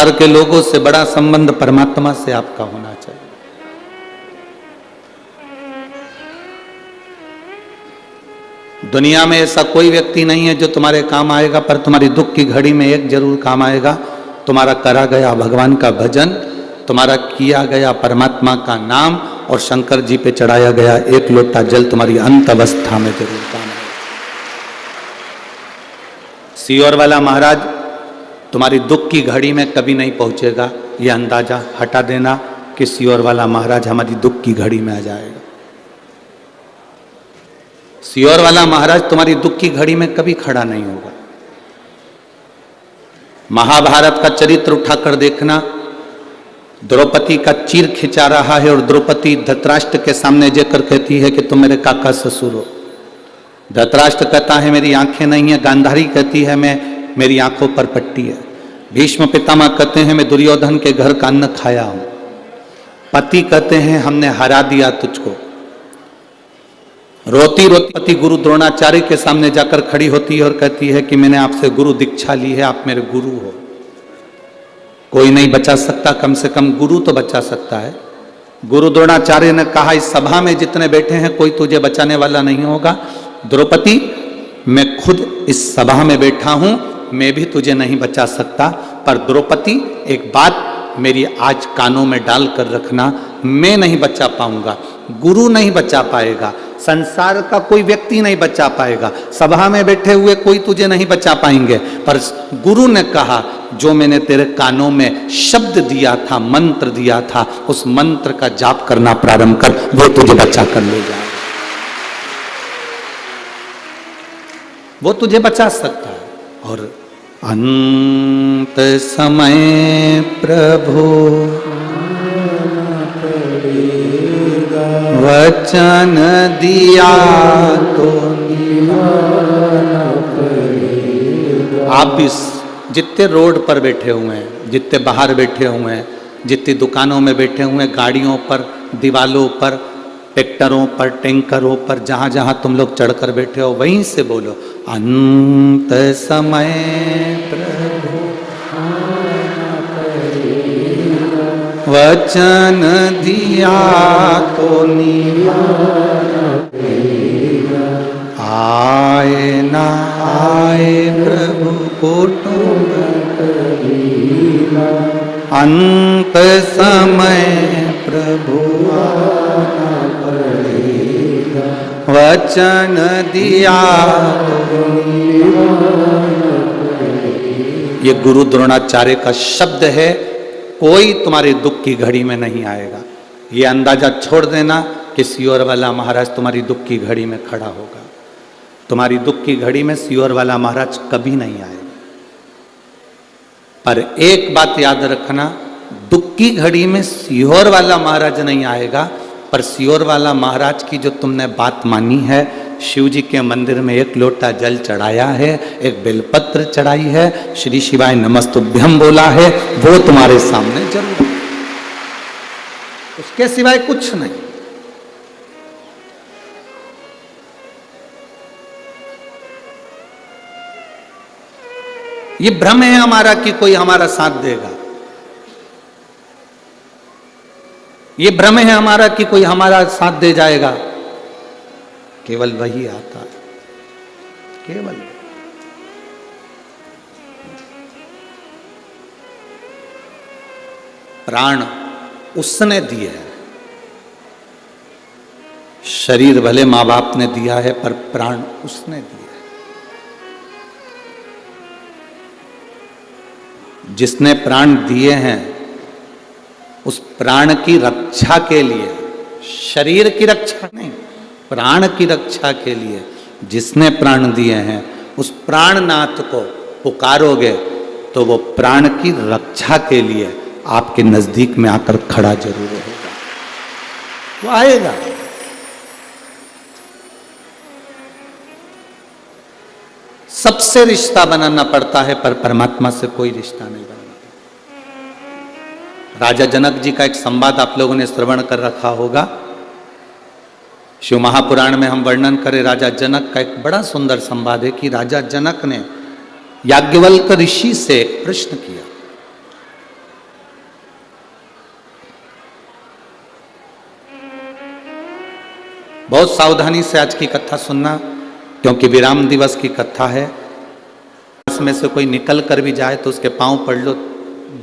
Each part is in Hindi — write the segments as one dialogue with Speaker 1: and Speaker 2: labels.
Speaker 1: संसार के लोगों से बड़ा संबंध परमात्मा से आपका होना चाहिए। दुनिया में ऐसा कोई व्यक्ति नहीं है जो तुम्हारे काम आएगा, पर तुम्हारी दुख की घड़ी में एक जरूर काम आएगा, तुम्हारा करा गया भगवान का भजन, तुम्हारा किया गया परमात्मा का नाम और शंकर जी पे चढ़ाया गया एक लोटा जल तुम्हारी अंत अवस्था में जरूर काम आएगा। सीहोर वाला महाराज तुम्हारी दुख की घड़ी में कभी नहीं पहुंचेगा, यह अंदाजा हटा देना कि सीहोर वाला महाराज हमारी दुख की घड़ी में आ जाएगा। सीहोर वाला महाराज तुम्हारी दुख की घड़ी में कभी खड़ा नहीं होगा। महाभारत का चरित्र उठाकर देखना, द्रौपदी का चीर खिंचा रहा है और द्रौपदी धृतराष्ट्र के सामने जाकर कहती है कि तुम मेरे काका ससुर हो। धृतराष्ट्र कहता है मेरी आंखें नहीं है, गांधारी कहती है मेरी आंखों पर पट्टी है। भीष्म पितामह कहते हैं मैं दुर्योधन के घर का अन्न खाया हूं। पति कहते हैं हमने हरा दिया तुझको। रोती रोती पति गुरु द्रोणाचार्य के सामने जाकर खड़ी होती है और कहती है कि मैंने आपसे गुरु दीक्षा ली है, आप मेरे गुरु हो। कोई नहीं बचा सकता, कम से कम गुरु तो बचा सकता है। गुरु द्रोणाचार्य ने कहा इस सभा में जितने बैठे हैं कोई तुझे बचाने वाला नहीं होगा। द्रौपदी मैं खुद इस सभा में बैठा हूं, मैं भी तुझे नहीं बचा सकता, पर द्रौपदी एक बात मेरी आज कानों में डाल कर रखना, मैं नहीं बचा पाऊंगा, गुरु नहीं बचा पाएगा, संसार का कोई व्यक्ति नहीं बचा पाएगा, सभा में बैठे हुए कोई तुझे नहीं बचा पाएंगे, पर गुरु ने कहा जो मैंने तेरे कानों में शब्द दिया था, मंत्र दिया था, उस मंत्र का जाप करना प्रारंभ कर, वो तुझे बचा कर ले जाए, वो तुझे बचा सकता है। और अंत समय प्रभु वचन दिया तो आप इस जितने रोड पर बैठे हुए हैं, जितने बाहर बैठे हुए हैं, जितनी दुकानों में बैठे हुए हैं, गाड़ियों पर, दीवालों पर, ट्रैक्टरों पर, टैंकरों पर, जहां जहां तुम लोग चढ़कर बैठे हो वहीं से बोलो अंत समय प्रभु वचन दिया तो आए ना आए प्रभु कुटुंब अंत समय प्रभु वचन दिया। ये गुरु द्रोणाचार्य का शब्द है, कोई तुम्हारी दुख की घड़ी में नहीं आएगा। ये अंदाजा छोड़ देना कि सीहोर वाला महाराज तुम्हारी दुख की घड़ी में खड़ा होगा। तुम्हारी दुख की घड़ी में सीहोर वाला महाराज कभी नहीं आएगा। पर एक बात याद रखना, दुख की घड़ी में सीहोर वाला महाराज नहीं आएगा, पर सीहोर वाला महाराज की जो तुमने बात मानी है, शिव जी के मंदिर में एक लोटा जल चढ़ाया है, एक बेलपत्र चढ़ाई है, श्री शिवाय नमस्तुभ्यम बोला है, वो तुम्हारे सामने जरूर, उसके सिवाय कुछ नहीं। ये भ्रम है हमारा कि कोई हमारा साथ देगा, ये भ्रम है हमारा कि कोई हमारा साथ दे जाएगा। केवल वही आता है, केवल प्राण उसने दिए हैं। शरीर भले मां बाप ने दिया है, पर प्राण उसने दिया है। जिसने प्राण दिए हैं उस प्राण की रक्षा के लिए, शरीर की रक्षा नहीं, प्राण की रक्षा के लिए जिसने प्राण दिए हैं उस प्राणनाथ को पुकारोगे तो वो प्राण की रक्षा के लिए आपके नजदीक में आकर खड़ा जरूर होगा, वो आएगा। सबसे रिश्ता बनाना पड़ता है, पर परमात्मा से कोई रिश्ता नहीं बनाना। राजा जनक जी का एक संवाद आप लोगों ने श्रवण कर रखा होगा। शिव महापुराण में हम वर्णन करें राजा जनक का एक बड़ा सुंदर संवाद है कि राजा जनक ने याज्ञवल्क्य ऋषि से प्रश्न किया बहुत सावधानी से आज की कथा सुनना, क्योंकि विराम दिवस की कथा है। में से कोई निकल कर भी जाए तो उसके पांव पड़ लो।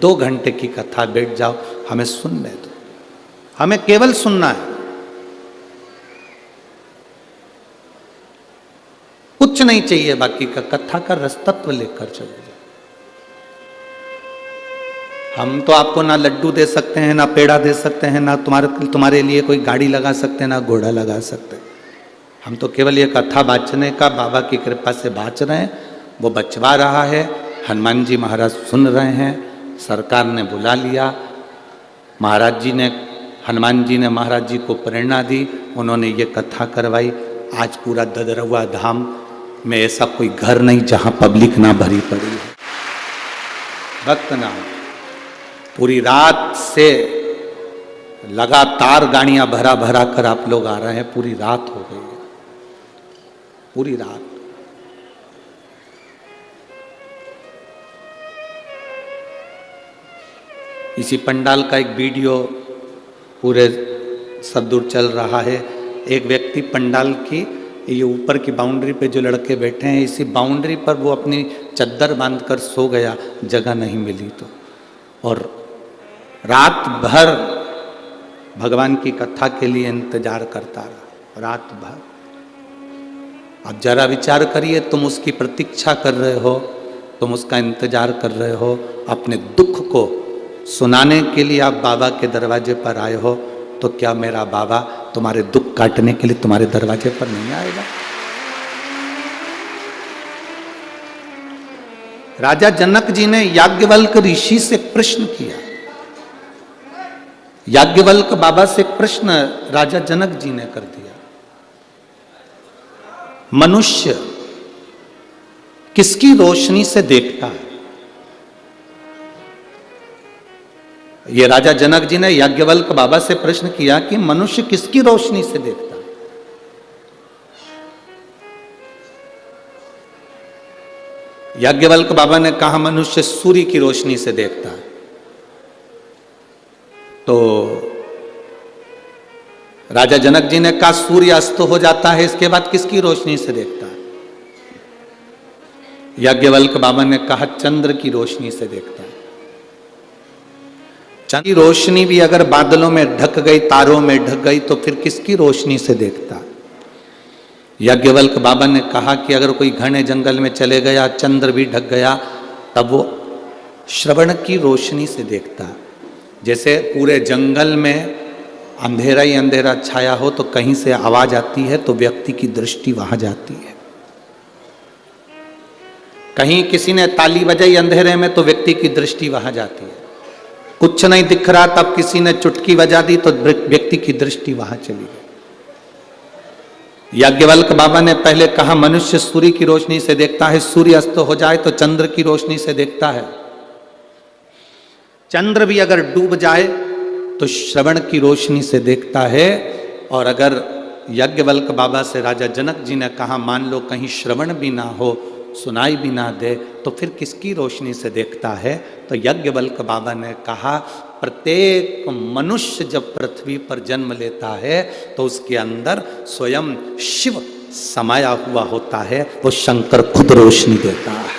Speaker 1: 2 घंटे की कथा, बैठ जाओ, हमें सुनने दो, हमें केवल सुनना है, कुछ नहीं चाहिए बाकी का। कथा का रसतत्व लेकर चलो। हम तो आपको ना लड्डू दे सकते हैं, ना पेड़ा दे सकते हैं, ना तुम्हारे लिए कोई गाड़ी लगा सकते हैं, ना घोड़ा लगा सकते हैं। हम तो केवल ये कथा बाँचने का बाबा की कृपा से बाँच रहे हैं। वो बचवा रहा है, हनुमान जी महाराज सुन रहे हैं, सरकार ने बुला लिया, महाराज जी ने, हनुमान जी ने महाराज जी को प्रेरणा दी, उन्होंने ये कथा करवाई। आज पूरा ददरवा धाम में ऐसा कोई घर नहीं जहाँ पब्लिक ना भरी पड़ी है, भक्त ना हो। पूरी रात से लगातार गाड़ियां भरा भरा कर आप लोग आ रहे हैं, पूरी रात हो गई है, पूरी रात। इसी पंडाल का एक वीडियो पूरे सब दूर चल रहा है। एक व्यक्ति पंडाल की ये ऊपर की बाउंड्री पे जो लड़के बैठे हैं, इसी बाउंड्री पर वो अपनी चद्दर बांधकर सो गया, जगह नहीं मिली तो, और रात भर भगवान की कथा के लिए इंतजार करता रहा, रात भर। अब जरा विचार करिए, तुम उसकी प्रतीक्षा कर रहे हो, तुम उसका इंतजार कर रहे हो, अपने दुख को सुनाने के लिए आप बाबा के दरवाजे पर आए हो, तो क्या मेरा बाबा तुम्हारे दुख काटने के लिए तुम्हारे दरवाजे पर नहीं आएगा? राजा जनक जी ने याज्ञवल्क ऋषि से प्रश्न किया। याज्ञवल्क बाबा से प्रश्न राजा जनक जी ने कर दिया, मनुष्य किसकी रोशनी से देखता है? ये राजा जनक जी ने याज्ञवल्क बाबा से प्रश्न किया कि मनुष्य किसकी रोशनी से देखता है? याज्ञवल्क बाबा ने कहा मनुष्य सूर्य की रोशनी से देखता है। तो राजा जनक जी ने कहा सूर्य अस्त हो जाता है, इसके बाद किसकी रोशनी से देखता है? याज्ञवल्क बाबा ने कहा चंद्र की रोशनी से देखता है। चंद्र की रोशनी भी अगर बादलों में ढक गई, तारों में ढक गई, तो फिर किसकी रोशनी से देखता है? याज्ञवल्क बाबा ने कहा कि अगर कोई घने जंगल में चले गया, चंद्र भी ढक गया, तब वो श्रवण की रोशनी से देखता है। जैसे पूरे जंगल में अंधेरा ही अंधेरा छाया हो, तो कहीं से आवाज आती है तो व्यक्ति की दृष्टि वहां जाती है। कहीं किसी ने ताली बजाई अंधेरे में तो व्यक्ति की दृष्टि वहां जाती है। कुछ नहीं दिख रहा, तब किसी ने चुटकी बजा दी तो व्यक्ति की दृष्टि वहां चली गई। याज्ञवल्क बाबा ने पहले कहा मनुष्य सूर्य की रोशनी से देखता है, सूर्य अस्त हो जाए तो चंद्र की रोशनी से देखता है। चंद्र भी अगर डूब जाए तो श्रवण की रोशनी से देखता है। और अगर याज्ञवल्क बाबा से राजा जनक जी ने कहा मान लो कहीं श्रवण भी ना हो, सुनाई भी ना दे, तो फिर किसकी रोशनी से देखता है? तो याज्ञवल्क बाबा ने कहा प्रत्येक मनुष्य जब पृथ्वी पर जन्म लेता है तो उसके अंदर स्वयं शिव समाया हुआ होता है, वो शंकर खुद रोशनी देता है।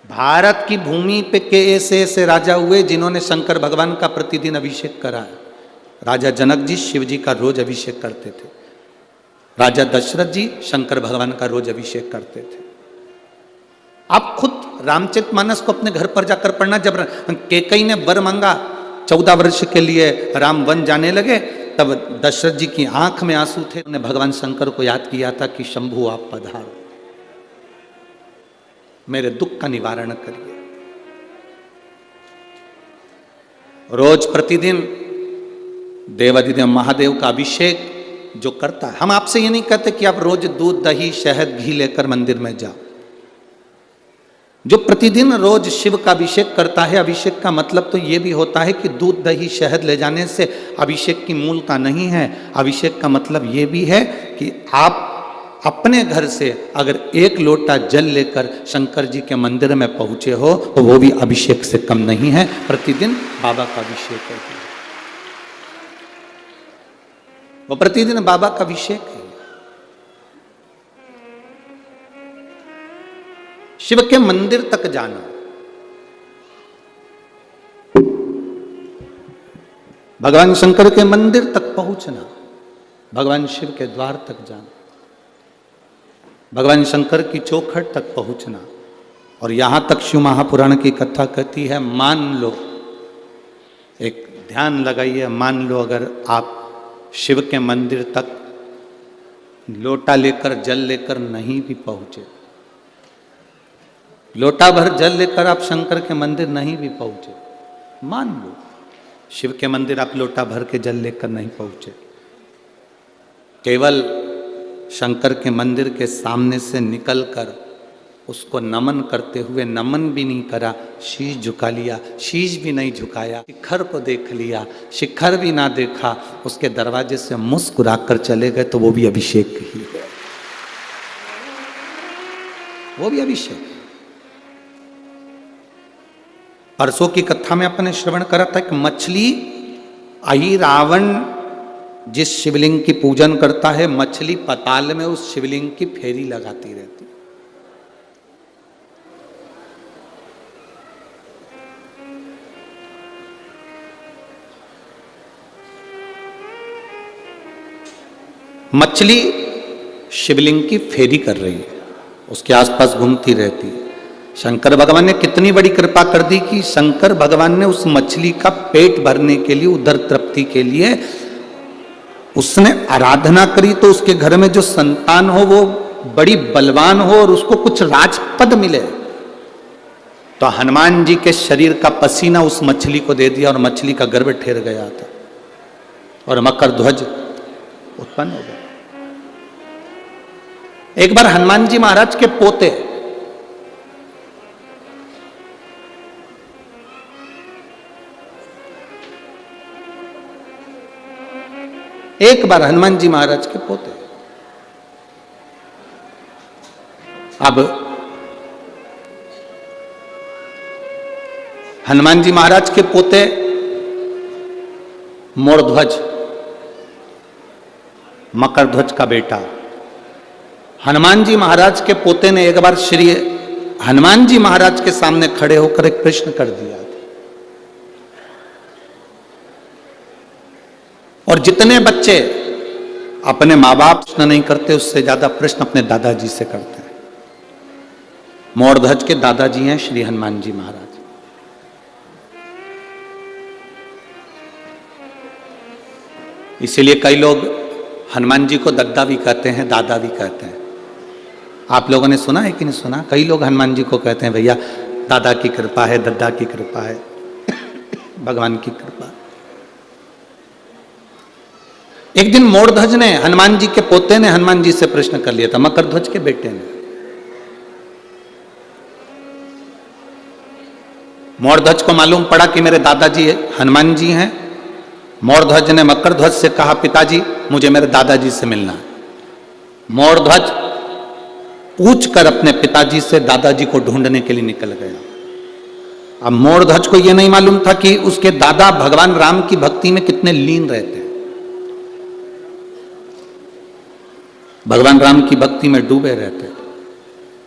Speaker 1: भारत की भूमि पे के ऐसे ऐसे राजा हुए जिन्होंने शंकर भगवान का प्रतिदिन अभिषेक करा है। राजा जनक जी शिव जी का रोज अभिषेक करते थे। राजा दशरथ जी शंकर भगवान का रोज अभिषेक करते थे। आप खुद रामचरितमानस को अपने घर पर जाकर पढ़ना। जब कैकेयी ने वर मांगा 14 वर्ष के लिए राम वन जाने लगे, तब दशरथ जी की आंख में आंसू थे। उन्होंने भगवान शंकर को याद किया था कि शंभु आप पधारो, मेरे दुख का निवारण करिए। रोज प्रतिदिन देवाधिदेव महादेव का अभिषेक जो करता है, हम आपसे ये नहीं कहते कि आप रोज दूध दही शहद घी लेकर मंदिर में जाओ। जो प्रतिदिन रोज शिव का अभिषेक करता है, अभिषेक का मतलब तो ये भी होता है कि दूध दही शहद ले जाने से अभिषेक की मूलता नहीं है। अभिषेक का मतलब ये भी है कि आप अपने घर से अगर 1 लोटा जल लेकर शंकर जी के मंदिर में पहुंचे हो तो वो भी अभिषेक से कम नहीं है। प्रतिदिन बाबा का अभिषेक है। वो प्रतिदिन बाबा का अभिषेक है। शिव के मंदिर तक जाना, भगवान शंकर के मंदिर तक पहुंचना, भगवान शिव के द्वार तक जाना, भगवान शंकर की चौखट तक पहुंचना। और यहां तक शिव महापुराण की कथा कहती है, मान लो, एक ध्यान लगाइए, मान लो अगर आप शिव के मंदिर तक लोटा लेकर जल लेकर नहीं भी पहुंचे, लोटा भर जल लेकर आप शंकर के मंदिर नहीं भी पहुंचे, मान लो शिव के मंदिर आप लोटा भर के जल लेकर नहीं पहुंचे, केवल शंकर के मंदिर के सामने से निकलकर उसको नमन करते हुए, नमन भी नहीं करा, शीश झुका लिया, शीश भी नहीं झुकाया, शिखर को देख लिया, शिखर भी ना देखा, उसके दरवाजे से मुस्कुरा कर चले गए, तो वो भी अभिषेक ही है, वो भी अभिषेक। परसों की कथा में अपने श्रवण करा था कि मछली आई, रावण जिस शिवलिंग की पूजन करता है, मछली पताल में उस शिवलिंग की फेरी लगाती रहती। मछली शिवलिंग की फेरी कर रही है, उसके आसपास घूमती रहती है। शंकर भगवान ने कितनी बड़ी कृपा कर दी कि शंकर भगवान ने उस मछली का पेट भरने के लिए, उदर तृप्ति के लिए उसने आराधना करी, तो उसके घर में जो संतान हो वो बड़ी बलवान हो और उसको कुछ राजपद मिले। तो हनुमान जी के शरीर का पसीना उस मछली को दे दिया और मछली का गर्भ ठहर गया था और मकर ध्वज उत्पन्न हो गया। एक बार हनुमान जी महाराज के पोते, एक बार हनुमान जी महाराज के पोते, अब हनुमान जी महाराज के पोते मोरध्वज, मकर ध्वज का बेटा, हनुमान जी महाराज के पोते ने एक बार श्री हनुमान जी महाराज के सामने खड़े होकर एक प्रश्न कर दिया। और जितने बच्चे अपने माँ बाप प्रश्न नहीं करते, उससे ज्यादा प्रश्न अपने दादाजी से करते हैं। मोरध्वज के दादाजी हैं श्री हनुमान जी महाराज। इसीलिए कई लोग हनुमान जी को दद्दा भी कहते हैं, दादा भी कहते हैं। आप लोगों ने सुना है कि नहीं सुना? कई लोग हनुमान जी को कहते हैं भैया दादा की कृपा है, दद्दा की कृपा है, भगवान की कृपा। एक दिन मोरध्वज ने, हनुमान जी के पोते ने हनुमान जी से प्रश्न कर लिया था, मकर ध्वज के बेटे ने। मोरध्वज को मालूम पड़ा कि मेरे दादाजी हनुमान जी हैं। मोरध्वज ने मकर ध्वज से कहा, पिताजी मुझे मेरे दादाजी से मिलना है। मोरध्वज पूछकर अपने पिताजी से दादाजी को ढूंढने के लिए निकल गया। अब मोरध्वज को यह नहीं मालूम था कि उसके दादा भगवान राम की भक्ति में कितने लीन रहते हैं, भगवान राम की भक्ति में डूबे रहते थे।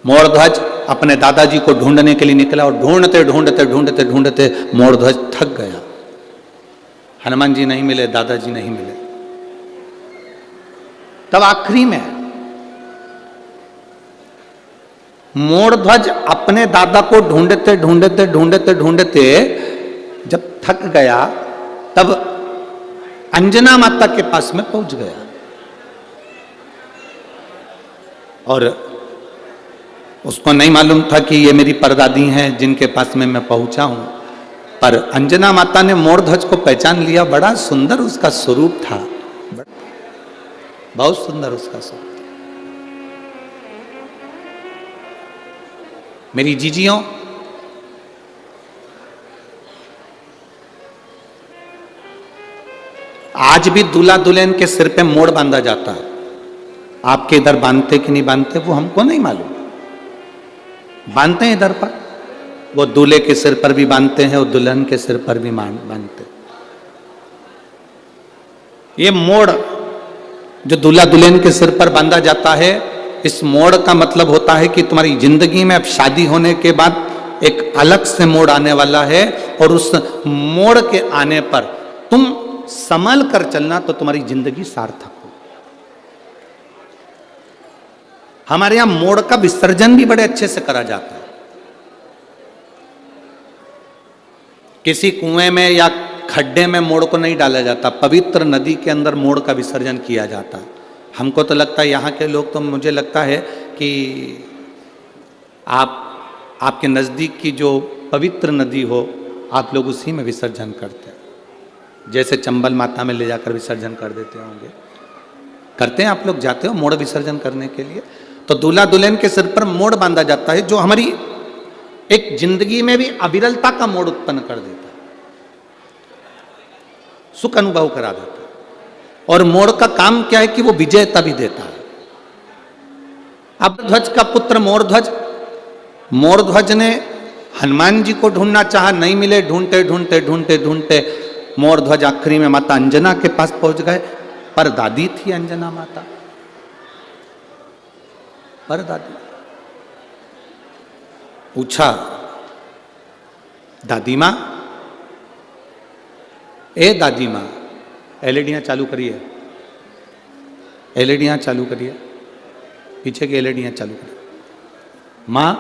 Speaker 1: मोरध्वज अपने दादाजी को ढूंढने के लिए निकला और ढूंढते ढूंढते ढूंढते ढूंढते मोरध्वज थक गया। हनुमान जी नहीं मिले, दादाजी नहीं मिले। तब आखिरी में मोरध्वज अपने दादा को ढूंढते ढूंढते ढूंढते ढूंढते जब थक गया, तब अंजना माता के पास में पहुंच गया। और उसको नहीं मालूम था कि ये मेरी परदादी हैं जिनके पास में मैं पहुंचा हूं, पर अंजना माता ने मोरध्वज को पहचान लिया। बड़ा सुंदर उसका स्वरूप था, बहुत सुंदर उसका स्वरूप। मेरी जीजियों, आज भी दूल्हा दुल्हन के सिर पे मोड़ बांधा जाता है। आपके इधर बांधते कि नहीं बांधते वो हमको नहीं मालूम, बांधते हैं इधर पर। वो दूल्हे के सिर पर भी बांधते हैं और दुल्हन के सिर पर भी बांधते। ये मोड़ जो दूल्हा दुल्हन के सिर पर बांधा जाता है, इस मोड़ का मतलब होता है कि तुम्हारी जिंदगी में अब शादी होने के बाद एक अलग से मोड़ आने वाला है, और उस मोड़ के आने पर तुम संभल कर चलना तो तुम्हारी जिंदगी सार्थक हो। हमारे यहां मोड़ का विसर्जन भी बड़े अच्छे से करा जाता है। किसी कुएं में या खड्डे में मोड़ को नहीं डाला जाता, पवित्र नदी के अंदर मोड़ का विसर्जन किया जाता। हमको तो लगता है यहाँ के लोग, तो मुझे लगता है कि आपके नज़दीक की जो पवित्र नदी हो, आप लोग उसी में विसर्जन करते हैं। जैसे चंबल माता में ले जाकर विसर्जन कर देते होंगे, करते हैं आप लोग, जाते हो मोड़ विसर्जन करने के लिए। तो दूल्हा दुल्हन के सिर पर मोड़ बांधा जाता है, जो हमारी एक जिंदगी में भी अविरलता का मोड़ उत्पन्न कर देता है, सुख अनुभव करा देता है। और मोड़ का काम क्या है कि वो विजयता भी देता है। अब ध्वज का पुत्र मोरध्वज, मोरध्वज ने हनुमान जी को ढूंढना चाहा, नहीं मिले, ढूंढते ढूंढते ढूंढते ढूंढते मोरध्वज आखिरी में माता अंजना के पास पहुंच गए। पर दादी थी अंजना माता, पर दादी। पूछा, दादी मां, ए दादी मां, एलईडियां चालू करिए, एलईडियां चालू करिए, पीछे की एलईडियां चालू करिए। मां,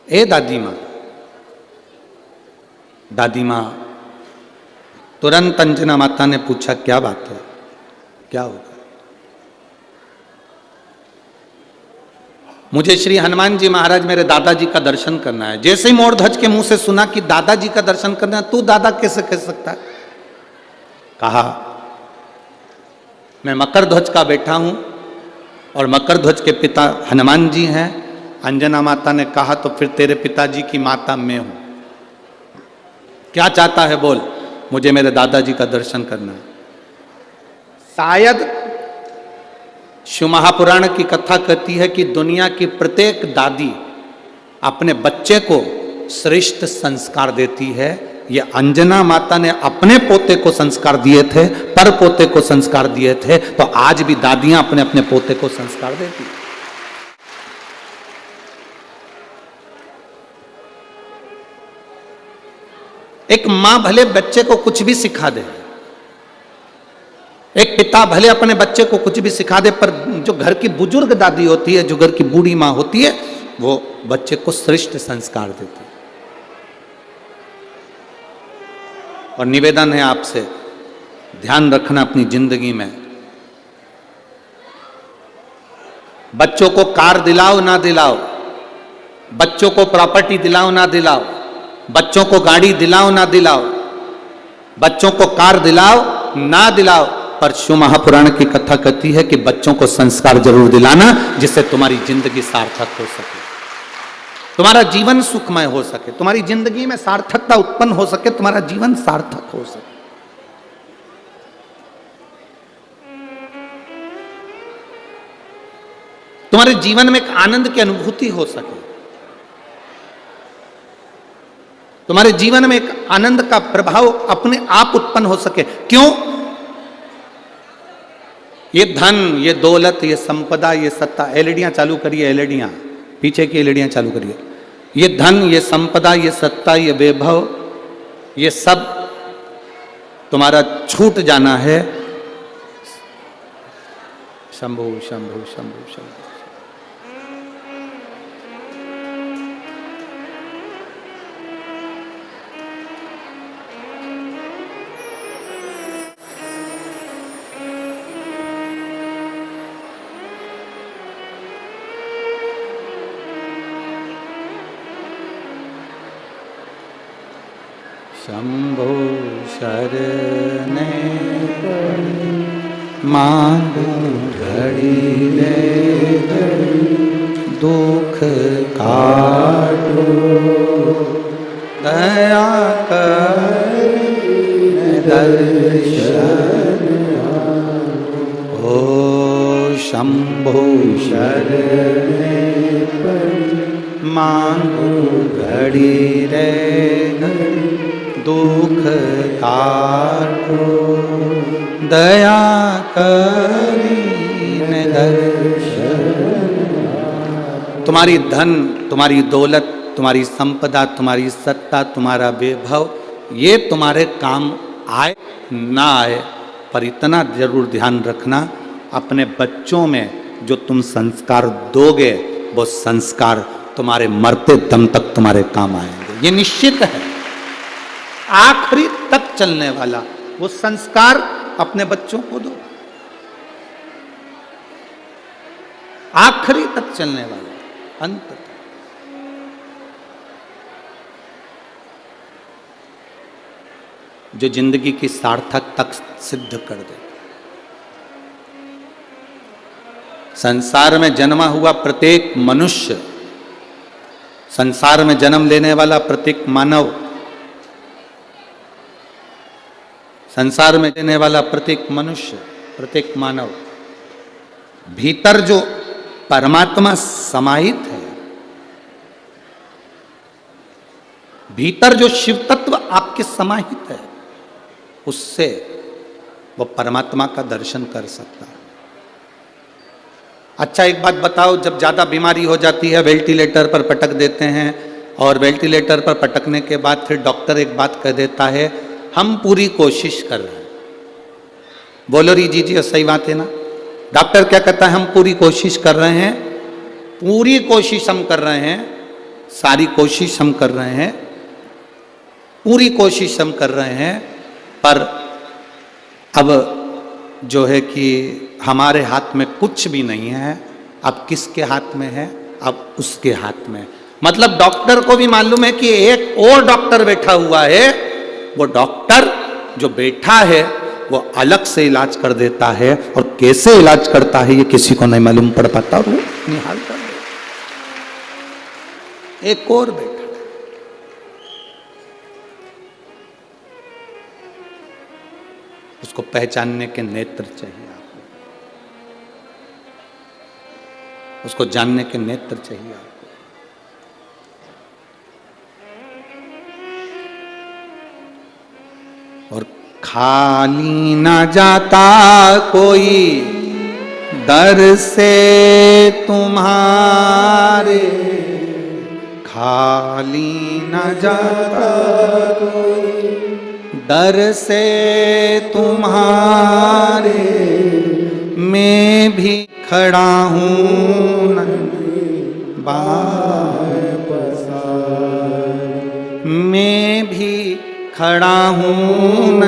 Speaker 1: ए दादी मां, दादी मां। तुरंत अंजना माता ने पूछा, क्या बात है, क्या होगा? मुझे श्री हनुमान जी महाराज मेरे दादाजी का दर्शन करना है। जैसे ही मोरध्वज के मुंह से सुना कि दादाजी का दर्शन करना है, तू दादा कैसे कह सकता है? कहा, मैं मकर ध्वज का बेटा हूं और मकर ध्वज के पिता हनुमान जी हैं। अंजना माता ने कहा, तो फिर तेरे पिताजी की माता मैं हूं, क्या चाहता है बोल? मुझे मेरे दादाजी का दर्शन करना है। शायद शिव महापुराण की कथा कहती है कि दुनिया की प्रत्येक दादी अपने बच्चे को श्रेष्ठ संस्कार देती है। ये अंजना माता ने अपने पोते को संस्कार दिए थे, पर पोते को संस्कार दिए थे, तो आज भी दादियां अपने अपने पोते को संस्कार देती है। एक मां भले बच्चे को कुछ भी सिखा दे, एक पिता भले अपने बच्चे को कुछ भी सिखा दे, पर जो घर की बुजुर्ग दादी होती है, जो घर की बूढ़ी मां होती है, वो बच्चे को श्रेष्ठ संस्कार देती है। और निवेदन है आपसे, ध्यान रखना अपनी जिंदगी में, बच्चों को कार दिलाओ ना दिलाओ, बच्चों को प्रॉपर्टी दिलाओ ना दिलाओ, बच्चों को गाड़ी दिलाओ ना दिलाओ, बच्चों को कार दिलाओ ना दिलाओ, पर शिव महापुराण की कथा कहती है कि बच्चों को संस्कार जरूर दिलाना, जिससे तुम्हारी जिंदगी सार्थक हो सके, तुम्हारा जीवन सुखमय हो सके, तुम्हारी जिंदगी में सार्थकता उत्पन्न हो सके, तुम्हारा जीवन सार्थक हो सके। तुम्हारे जीवन में एक आनंद की अनुभूति हो सके, तुम्हारे जीवन में एक आनंद का प्रभाव अपने आप उत्पन्न हो सके। क्यों? ये धन, ये दौलत, ये संपदा, ये सत्ता, एलईडियां चालू करिए, एलईडियां, पीछे की एलईडियां चालू करिए। ये धन, ये संपदा, ये सत्ता, ये वैभव, ये सब तुम्हारा छूट जाना है। शंभु शंभु शंभु शंभु। शंभो शरणे मांगू घड़ी रे दुख काटो, दया कर दर्शन ओ शंभो शरणे मांगू घड़ी रे दुख काटो। दया करीने दर्शन। तुम्हारी धन, तुम्हारी दौलत, तुम्हारी संपदा, तुम्हारी सत्ता, तुम्हारा वैभव, ये तुम्हारे काम आए ना आए, पर इतना जरूर ध्यान रखना, अपने बच्चों में जो तुम संस्कार दोगे वो संस्कार तुम्हारे मरते दम तक तुम्हारे काम आएंगे, ये निश्चित है। आखिरी तक चलने वाला वो संस्कार अपने बच्चों को दो, आखिरी तक चलने वाला, अंत तक। जो जिंदगी की सार्थकता सिद्ध कर दे। संसार में जन्मा हुआ प्रत्येक मनुष्य, संसार में जन्म लेने वाला प्रत्येक मानव, संसार में रहने वाला प्रत्येक मनुष्य, प्रत्येक मानव, भीतर जो परमात्मा समाहित है, भीतर जो शिव तत्व आपके समाहित है, उससे वो परमात्मा का दर्शन कर सकता है। अच्छा एक बात बताओ, जब ज़्यादा बीमारी हो जाती है वेंटिलेटर पर पटक देते हैं, और वेंटिलेटर पर पटकने के बाद फिर डॉक्टर एक बात कह देता है, हम पूरी कोशिश कर रहे हैं। बोलो री जी जी, सही बात है ना? डॉक्टर क्या कहता है? हम पूरी कोशिश कर रहे हैं, पूरी कोशिश हम कर रहे हैं, सारी कोशिश हम कर रहे हैं, पूरी कोशिश हम कर रहे हैं, पर अब जो है कि हमारे हाथ में कुछ भी नहीं है। अब किसके हाथ में है? अब उसके हाथ में। मतलब डॉक्टर को भी मालूम है कि एक और डॉक्टर बैठा हुआ है, वो डॉक्टर जो बैठा है वो अलग से इलाज कर देता है, और कैसे इलाज करता है ये किसी को नहीं मालूम पड़ पाता, और वो निहाल कर देता। एक और बैठा, उसको पहचानने के नेत्र चाहिए आपको, उसको जानने के नेत्र चाहिए आपको। और खाली ना जाता कोई दर से तुम्हारे, खाली ना जाता कोई दर से तुम्हारे, मैं भी खड़ा हूँ बाहें पसार, मैं भी खड़ा हूँ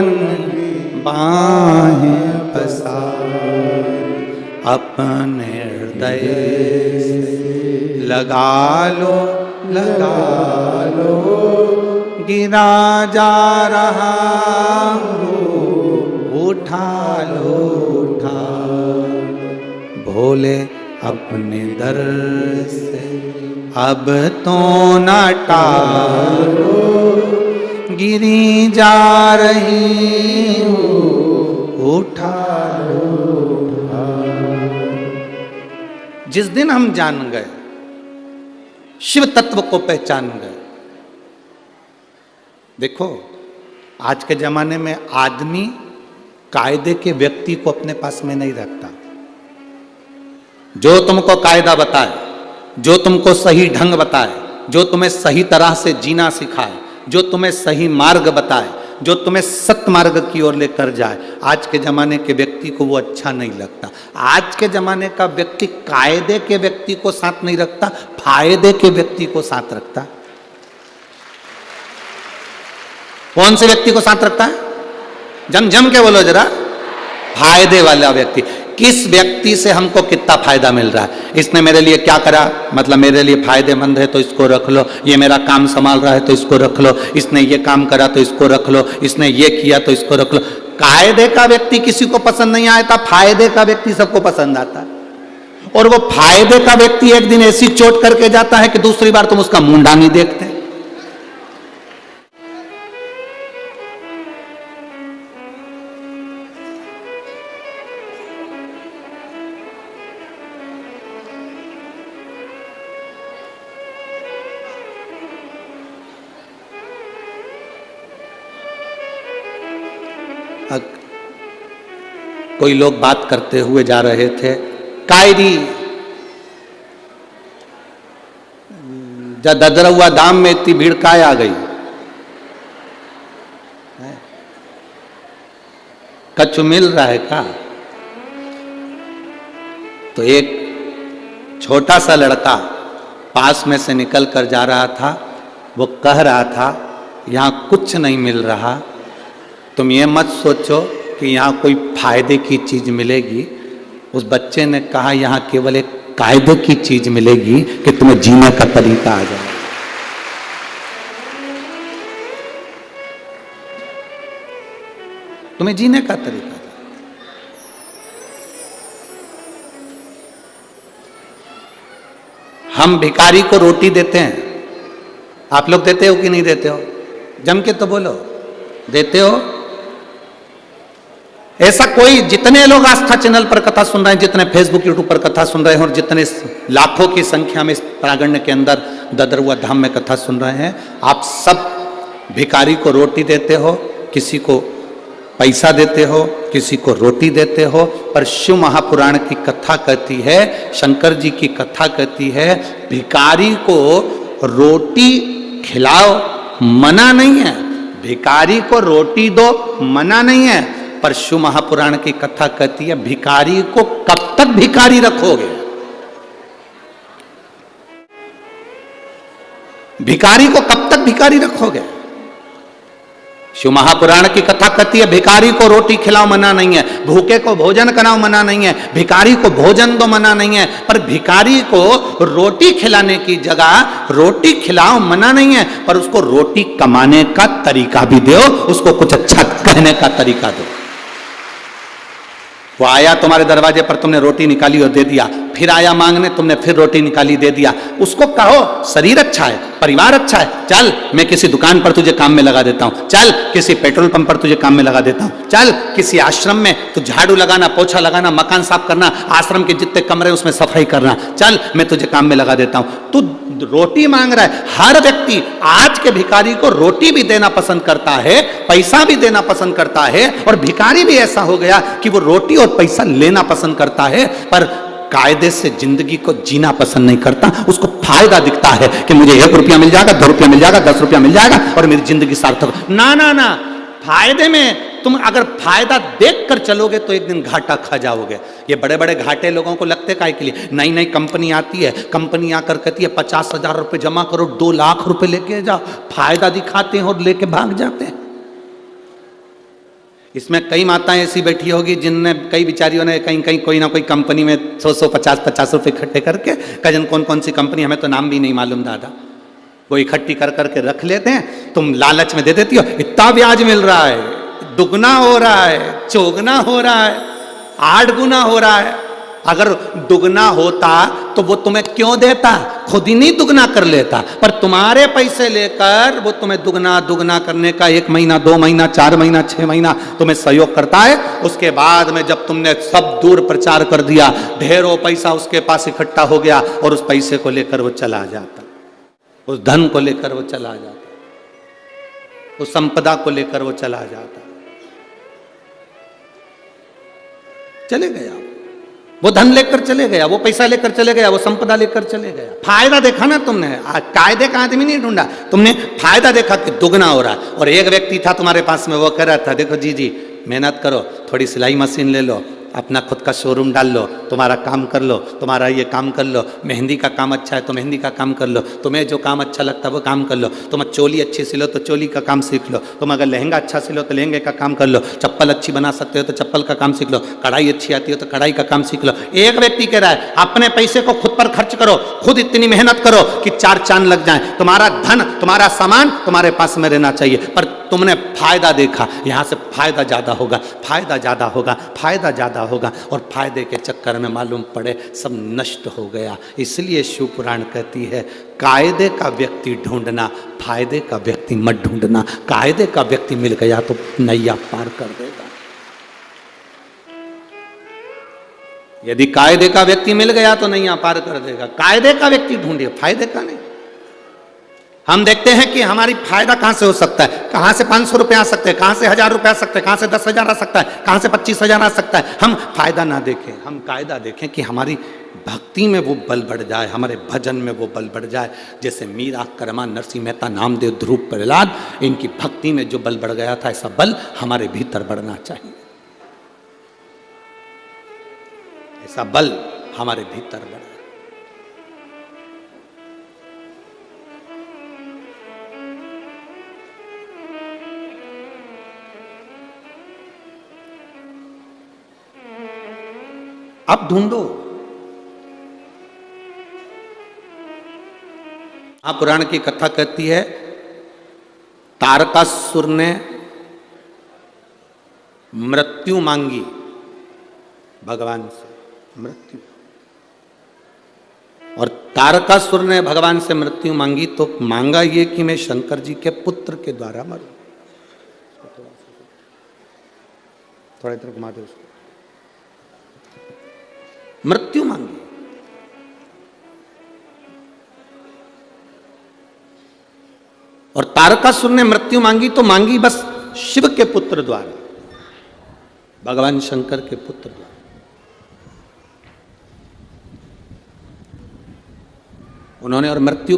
Speaker 1: बाहें पसार, अपने हृदय से लगा लो, लगा लो, गिरा जा रहा हूँ, उठा लो, उठा लो, भोले अपने दर से अब तो न टालो, गिरी जा रही हूँ, उठा लो, उठा लो। जिस दिन हम जान गए, शिव तत्व को पहचान गए। देखो आज के जमाने में आदमी कायदे के व्यक्ति को अपने पास में नहीं रखता। जो तुमको कायदा बताए, जो तुमको सही ढंग बताए, जो तुम्हें सही तरह से जीना सिखाए, जो तुम्हें सही मार्ग बताए, जो तुम्हें सत्य मार्ग की ओर लेकर जाए, आज के जमाने के व्यक्ति को वो अच्छा नहीं लगता। आज के जमाने का व्यक्ति कायदे के व्यक्ति को साथ नहीं रखता, फायदे के व्यक्ति को साथ रखता। कौन से व्यक्ति को साथ रखता है? जम जम के बोलो जरा। फायदे वाला व्यक्ति। किस व्यक्ति से हमको कितना फायदा मिल रहा है, इसने मेरे लिए क्या करा, मतलब मेरे लिए फायदेमंद है तो इसको रख लो, ये मेरा काम संभाल रहा है तो इसको रख लो, इसने ये काम करा तो इसको रख लो, इसने ये किया तो इसको रख लो। कायदे का व्यक्ति किसी को पसंद नहीं आता, फायदे का व्यक्ति सबको पसंद आता है। और वो फायदे का व्यक्ति एक दिन ऐसी चोट करके जाता है कि दूसरी बार तुम उसका मुंडा नहीं देखते। कोई लोग बात करते हुए जा रहे थे, कायरी जब ददरुआ धाम में इतनी भीड़ काय आ गई, कछु मिल रहा है का? तो एक छोटा सा लड़का पास में से निकल कर जा रहा था, वो कह रहा था यहां कुछ नहीं मिल रहा, तुम ये मत सोचो कि यहां कोई फायदे की चीज मिलेगी। उस बच्चे ने कहा यहां केवल एक कायदे की चीज मिलेगी कि तुम्हें जीने का तरीका आ जाए। तुम्हें जीने का तरीका। हम भिखारी को रोटी देते हैं, आप लोग देते हो कि नहीं देते हो? जम के तो बोलो, देते हो? ऐसा कोई, जितने लोग आस्था चैनल पर कथा सुन रहे हैं, जितने फेसबुक यूट्यूब पर कथा सुन रहे हैं और जितने लाखों की संख्या में इस प्रांगण के अंदर ददरुआ धाम में कथा सुन रहे हैं, आप सब भिखारी को रोटी देते हो, किसी को पैसा देते हो, किसी को रोटी देते हो। पर शिव महापुराण की कथा कहती है, शंकर जी की कथा कहती है, भिखारी को रोटी खिलाओ, मना नहीं है, भिखारी को रोटी दो, मना नहीं है। पर शिव महापुराण की कथा कहती है भिखारी को कब तक भिखारी रखोगे? भिखारी को कब तक भिखारी रखोगे? शिव महापुराण की कथा कहती है भिखारी को रोटी खिलाओ मना नहीं है, भूखे को भोजन कराओ मना नहीं है, भिखारी को भोजन दो मना नहीं है, पर भिखारी को रोटी खिलाने की जगह रोटी खिलाओ मना नहीं है, पर उसको रोटी कमाने का तरीका भी दो, उसको कुछ अच्छा कहने का तरीका दो। वो आया तुम्हारे दरवाजे पर, तुमने रोटी निकाली और दे दिया, फिर आया मांगने, तुमने फिर रोटी निकाली दे दिया, उसको कहो शरीर अच्छा है, परिवार अच्छा है, चल मैं किसी दुकान पर तुझे काम में लगा देता हूं, चल किसी पेट्रोल पंप पर तुझे काम में लगा देता हूं, चल किसी आश्रम में तू झाड़ू लगाना, पोछा लगाना, मकान साफ करना, आश्रम के जितने कमरे उसमें सफाई करना, चल मैं तुझे काम में लगा देता हूं। तू रोटी मांग रहा है। हर व्यक्ति आज के भिखारी को रोटी भी देना पसंद करता है, पैसा भी देना पसंद करता है, और भिखारी भी ऐसा हो गया कि वो रोटी और पैसा लेना पसंद करता है, पर कायदे से जिंदगी को जीना पसंद नहीं करता। उसको फायदा दिखता है कि मुझे 1 रुपया मिल जाएगा, 2 रुपया मिल जाएगा, 10 रुपया मिल जाएगा और मेरी जिंदगी सार्थक। ना ना ना, फायदे में तुम अगर फायदा देखकर चलोगे तो एक दिन घाटा खा जाओगे। ये बड़े बड़े घाटे लोगों को लगते काहे के लिए? नई नई कंपनी आती है, कंपनी आकर कहती है 50,000 रुपये जमा करो, 2 लाख रुपए लेके जाओ, फायदा दिखाते हैं और लेके भाग जाते हैं। इसमें कई माताएं ऐसी बैठी होगी जिनने, कई बिचारियों ने कहीं कहीं कोई ना कोई कंपनी में 100 50 रुपए इकट्ठे करके, कजन कौन कौन सी कंपनी, हमें तो नाम भी नहीं मालूम दादा, वो इकट्ठी कर करके रख लेते हैं। तुम लालच में दे देती हो, इतना ब्याज मिल रहा है, दुगना हो रहा है, चौगना हो रहा है, 8 गुना हो रहा है। अगर दुगना होता तो वो तुम्हें क्यों देता? खुद ही नहीं दुगना कर लेता, पर तुम्हारे पैसे लेकर वो तुम्हें दुगना दुगना करने का 1 महीना, 2 महीना, 4 महीना, 6 महीना तुम्हें सहयोग करता है। उसके बाद में जब तुमने सब दूर प्रचार कर दिया, ढेरों पैसा उसके पास इकट्ठा हो गया और उस पैसे को लेकर वो चला जाता, उस धन को लेकर वो चला जाता, उस संपदा को लेकर वो चला जाता, चले गया। वो धन लेकर चले गया, वो पैसा लेकर चले गया, वो संपदा लेकर चले गया। फायदा देखा ना तुमने, कायदे का आदमी नहीं ढूंढा, तुमने फायदा देखा कि दुगना हो रहा है। और एक व्यक्ति था तुम्हारे पास में, वो कह रहा था देखो जी मेहनत करो, थोड़ी सिलाई मशीन ले लो, अपना खुद का शोरूम डाल लो, तुम्हारा काम कर लो, तुम्हारा ये काम कर लो, मेहंदी का काम अच्छा है तो मेहंदी का काम कर लो, तुम्हें जो काम अच्छा लगता है वो काम कर लो, तुम चोली अच्छी सिलो तो चोली का काम सीख लो, तुम अगर लहंगा अच्छा सिलो तो लहंगे का काम कर लो, चप्पल अच्छी बना सकते हो तो चप्पल का काम सीख लो, कढ़ाई अच्छी आती हो तो कढ़ाई का काम सीख लो। एक व्यक्ति कह रहा है अपने पैसे को खुद पर खर्च करो, खुद इतनी मेहनत करो कि 4 चांद लग जाए, तुम्हारा धन, तुम्हारा सामान तुम्हारे पास में रहना चाहिए। पर तुमने फायदा देखा, यहां से फायदा ज्यादा होगा, फायदा ज्यादा होगा, फायदा ज्यादा होगा, और फायदे के चक्कर में मालूम पड़े सब नष्ट हो गया। इसलिए शिव पुराण कहती है कायदे का व्यक्ति ढूंढना, फायदे का व्यक्ति मत ढूंढना। कायदे का व्यक्ति मिल गया तो नैया पार कर देगा। यदि कायदे का व्यक्ति मिल गया तो नैया पार कर देगा। कायदे का व्यक्ति ढूंढिए, फायदे का नहीं। हम देखते हैं कि हमारी फायदा कहां से हो सकता है, कहां से 500 रुपए आ सकते हैं, कहां से 1000 रुपए आ सकते हैं, कहां से 10,000 आ सकता है, कहां से 25,000 आ सकता है। हम फायदा ना देखें, हम कायदा देखें कि हमारी भक्ति में वो बल बढ़ जाए, हमारे भजन में वो बल बढ़ जाए। जैसे मीरा, कर्मा, नरसिंह मेहता, नामदेव, ध्रुव, प्रहलाद, इनकी भक्ति में जो बल बढ़ गया था, ऐसा बल हमारे भीतर बढ़ना चाहिए। ऐसा बल हमारे भीतर बढ़े। अब ढूंढो। पुराण की कथा कहती है, तारकासुर ने मृत्यु मांगी भगवान से, मृत्यु। और तारकासुर ने भगवान से मृत्यु मांगी तो मांगा ये कि मैं शंकर जी के पुत्र के द्वारा मरूं। थोड़ा इधर घुमा दो उसको। मृत्यु मांगी। और तारकासुर ने मृत्यु मांगी तो मांगी बस शिव के पुत्र द्वारा, भगवान शंकर के पुत्र द्वारा। उन्होंने और मृत्यु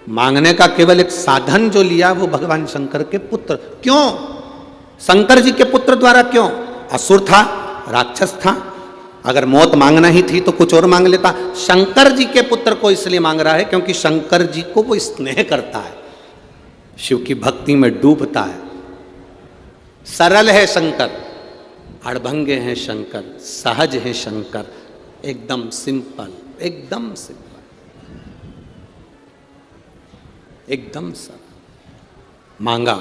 Speaker 1: मांगने का केवल एक साधन जो लिया वो भगवान शंकर के पुत्र। क्यों शंकर जी के पुत्र द्वारा? क्यों? असुर था, राक्षस था, अगर मौत मांगना ही थी तो कुछ और मांग लेता। शंकर जी के पुत्र को इसलिए मांग रहा है क्योंकि शंकर जी को वो स्नेह करता है, शिव की भक्ति में डूबता है। सरल है शंकर, अड़भंगे हैं शंकर, सहज है शंकर, एकदम सिंपल, एकदम सिंपल, एकदम सरल। मांगा,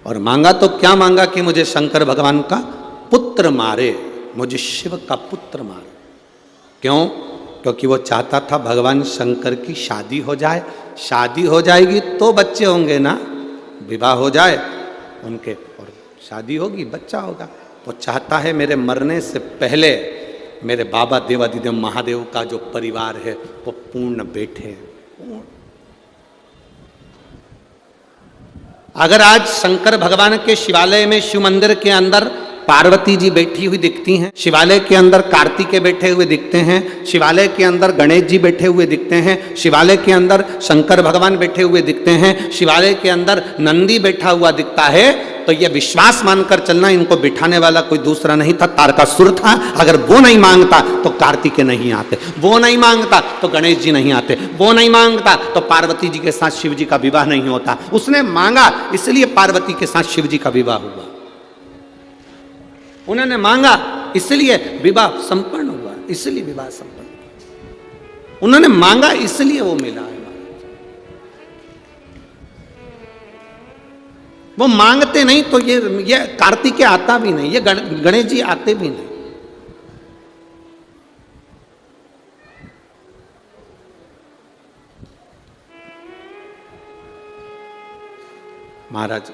Speaker 1: और मांगा तो क्या मांगा कि मुझे शंकर भगवान का पुत्र मारे, मुझे शिव का पुत्र मारे। क्यों? क्योंकि वो चाहता था भगवान शंकर की शादी हो जाए, शादी हो जाएगी तो बच्चे होंगे ना, विवाह हो जाए उनके और शादी होगी, बच्चा होगा। वो चाहता है मेरे मरने से पहले मेरे बाबा देवादिदेव महादेव का जो परिवार है वो पूर्ण बैठे। अगर आज शंकर भगवान के शिवालय में, शिव मंदिर के अंदर पार्वती जी बैठी हुई दिखती हैं, शिवालय के अंदर कार्तिकेय बैठे हुए दिखते हैं, शिवालय के अंदर गणेश जी बैठे हुए दिखते हैं, शिवालय के अंदर शंकर भगवान बैठे हुए दिखते हैं, शिवालय के अंदर नंदी बैठा हुआ दिखता है, तो यह विश्वास मानकर चलना इनको बिठाने वाला कोई दूसरा नहीं था, तारकासुर था। अगर वो नहीं मांगता तो कार्तिकेय नहीं आते, वो नहीं मांगता तो गणेश जी नहीं आते, वो नहीं मांगता तो पार्वती जी के साथ शिव जी का विवाह नहीं होता। उसने मांगा इसलिए पार्वती के साथ शिव जी का विवाह हुआ। उन्होंने मांगा इसलिए विवाह संपन्न हुआ, इसलिए विवाह संपन्न हुआ। उन्होंने मांगा इसलिए वो मिला है। वो मांगते नहीं तो ये कार्तिकेय आता भी नहीं, ये गणेश जी आते भी नहीं। महाराज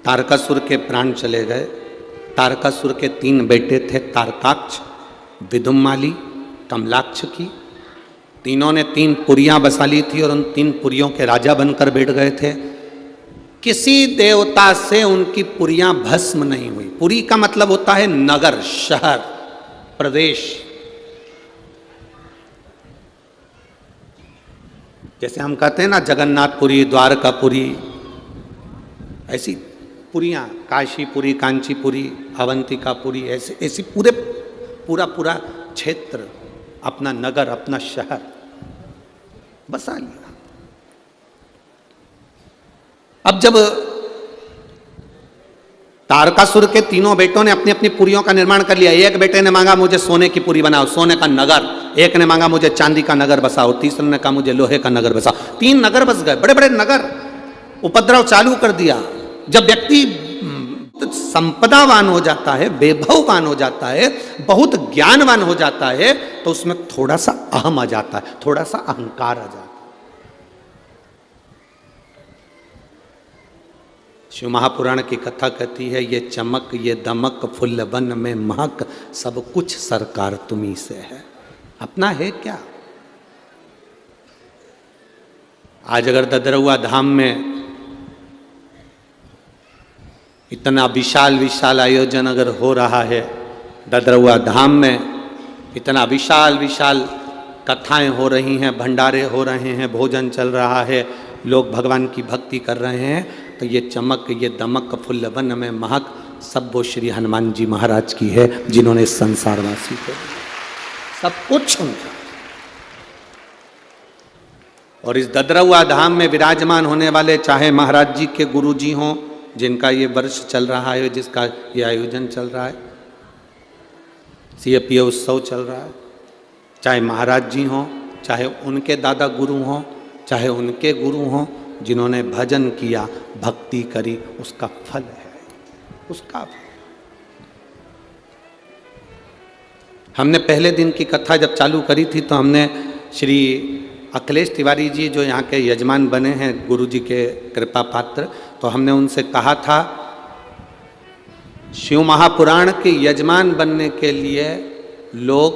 Speaker 1: तारकासुर के प्राण चले गए। तारकासुर के 3 बेटे थे, तारकाक्ष, विदुम्माली, कमलाक्षकी। तीनों ने 3 पुरियां बसा ली थी और उन 3 पुरियों के राजा बनकर बैठ गए थे। किसी देवता से उनकी पुरियां भस्म नहीं हुई। पुरी का मतलब होता है नगर, शहर, प्रदेश। जैसे हम कहते हैं ना जगन्नाथपुरी, द्वारकापुरी, ऐसी पुरियां, काशीपुरी, कांचीपुरी, अवंतिकापुरी, ऐसे ऐसी पूरा क्षेत्र, अपना नगर, अपना शहर बसा लिया। अब जब तारकासुर के तीनों बेटों ने अपनी अपनी पुरियों का निर्माण कर लिया, एक बेटे ने मांगा मुझे सोने की पुरी बनाओ, सोने का नगर, एक ने मांगा मुझे चांदी का नगर बसाओ, तीसरे ने कहा मुझे लोहे का नगर बसाओ। 3 नगर बस गए, बड़े बड़े नगर। उपद्रव चालू कर दिया। जब व्यक्ति संपदावान हो जाता है, वैभववान हो जाता है, बहुत ज्ञानवान हो जाता है, तो उसमें थोड़ा सा अहम आ जाता है, थोड़ा सा अहंकार आ जाता है। शिव महापुराण की कथा कहती है, ये चमक ये दमक फुल्ल वन में महक, सब कुछ सरकार तुम्ही से है। अपना है क्या? आज अगर ददरउआ धाम में इतना विशाल विशाल आयोजन अगर हो रहा है, ददरउआ धाम में इतना विशाल विशाल कथाएं हो रही हैं, भंडारे हो रहे हैं, भोजन चल रहा है, लोग भगवान की भक्ति कर रहे हैं, तो ये चमक ये दमक फुल्ल वन में महक सब वो श्री हनुमान जी महाराज की है, जिन्होंने संसारवासी को सब कुछ उनका। और इस ददरउआ धाम में विराजमान होने वाले चाहे महाराज जी के गुरु जी हों, जिनका ये वर्ष चल रहा है, जिसका ये आयोजन चल रहा है, CFPA उत्सव चल रहा है, चाहे महाराज जी हों, चाहे उनके दादा गुरु हों, चाहे उनके गुरु हों, जिन्होंने भजन किया, भक्ति करी, उसका फल है, उसका फल। हमने पहले दिन की कथा जब चालू करी थी तो हमने श्री अखिलेश तिवारी जी जो यहाँ के यजमान बने हैं, गुरु जी के कृपा पात्र, तो हमने उनसे कहा था शिव महापुराण के यजमान बनने के लिए लोग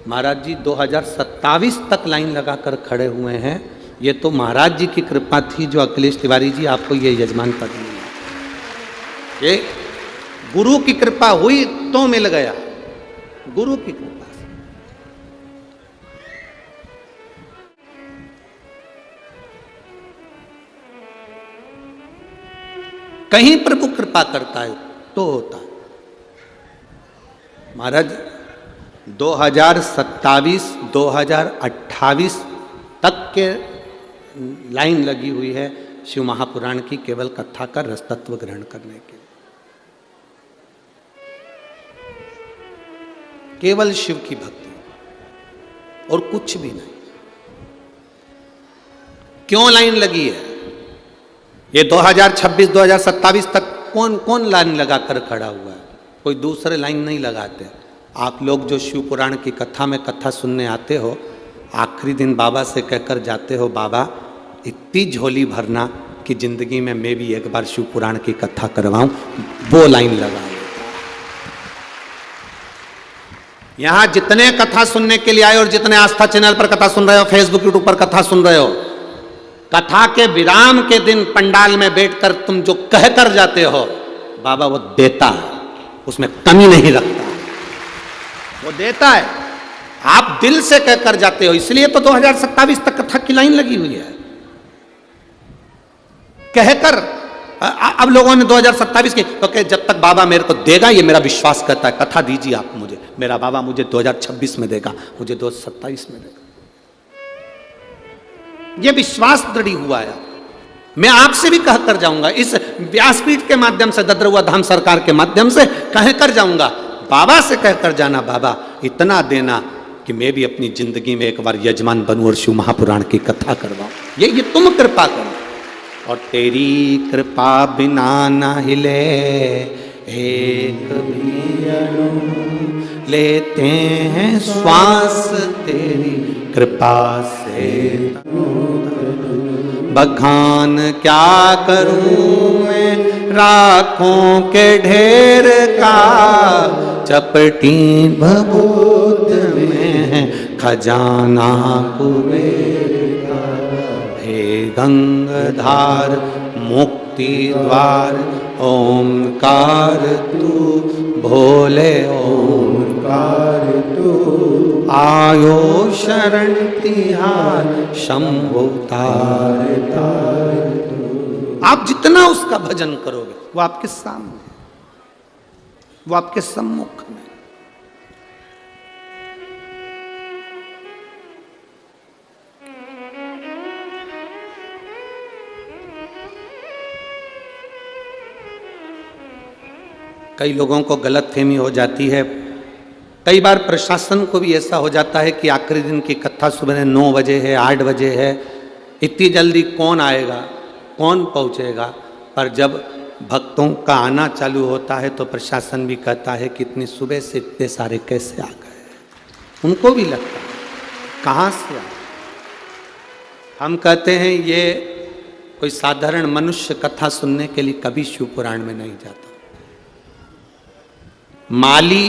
Speaker 1: महाराज जी 2027 तक लाइन लगाकर खड़े हुए हैं। ये तो महाराज जी की कृपा थी जो अखिलेश तिवारी जी आपको ये यजमान पद मिला। ये गुरु की कृपा हुई तो मिल गया, गुरु की कृपा। कहीं प्रभु कृपा करता है तो होता है। महाराज 2027 2028 तक के लाइन लगी हुई है शिव महापुराण की, केवल कथा का रस तत्व ग्रहण करने के लिए, केवल शिव की भक्ति और कुछ भी नहीं। क्यों लाइन लगी है? ये 2026 2027 तक कौन कौन लाइन लगाकर खड़ा हुआ है? कोई दूसरे लाइन नहीं लगाते। आप लोग जो शिव पुराण की कथा में कथा सुनने आते हो, आखिरी दिन बाबा से कहकर जाते हो, बाबा इतनी झोली भरना कि जिंदगी में मैं भी एक बार शिव पुराण की कथा करवाऊं, वो लाइन लगा। यहां जितने कथा सुनने के लिए आए और जितने आस्था चैनल पर कथा सुन रहे हो, फेसबुक यूट्यूब पर कथा सुन रहे हो, कथा के विराम के दिन पंडाल में बैठकर तुम जो कहकर जाते हो, बाबा वो देता है, उसमें कमी नहीं रखता, वो देता है। आप दिल से कहकर जाते हो, इसलिए तो 2027 तक कथा की लाइन लगी हुई है। कहकर अब लोगों ने 2027 की तो जब तक बाबा मेरे को देगा, ये मेरा विश्वास करता है, कथा दीजिए आप मुझे, मेरा बाबा मुझे 2026 में देगा, मुझे 2027 में देगा, ये विश्वास दृढ़ हुआ है। मैं आपसे भी कहकर जाऊंगा, इस व्यासपीठ के माध्यम से, ददरउआ धाम सरकार के माध्यम से कहकर जाऊंगा, बाबा से कहकर जाना, बाबा इतना देना कि मैं भी अपनी जिंदगी में एक बार यजमान बनूं और शिव महापुराण की कथा करवाऊं। ये तुम कृपा करो, और तेरी कृपा बिना न हिले एक भी अणु, लेते हैं श्वास तेरी कृपा से। बखान क्या करूं मैं राखों के ढेर का, चपटी भभूत में है खजाना कुबेर का। हे गंगाधार मुक्ति द्वार ओंकार तू, भोले ओंकार तू, आयो शरण तिहार शंभु तार तार तू। आप जितना उसका भजन करोगे वो आपके सामने, वो आपके सम्मुख में। कई लोगों को गलतफहमी हो जाती है, कई बार प्रशासन को भी ऐसा हो जाता है कि आखिरी दिन की कथा सुबह 9 बजे है, 8 बजे है, इतनी जल्दी कौन आएगा, कौन पहुंचेगा। पर जब भक्तों का आना चालू होता है तो प्रशासन भी कहता है कि इतनी सुबह से इतने सारे कैसे आ गए। उनको भी लगता है कहाँ से आए। हम कहते हैं ये कोई साधारण मनुष्य कथा सुनने के लिए कभी शिव पुराण में नहीं जाता। माली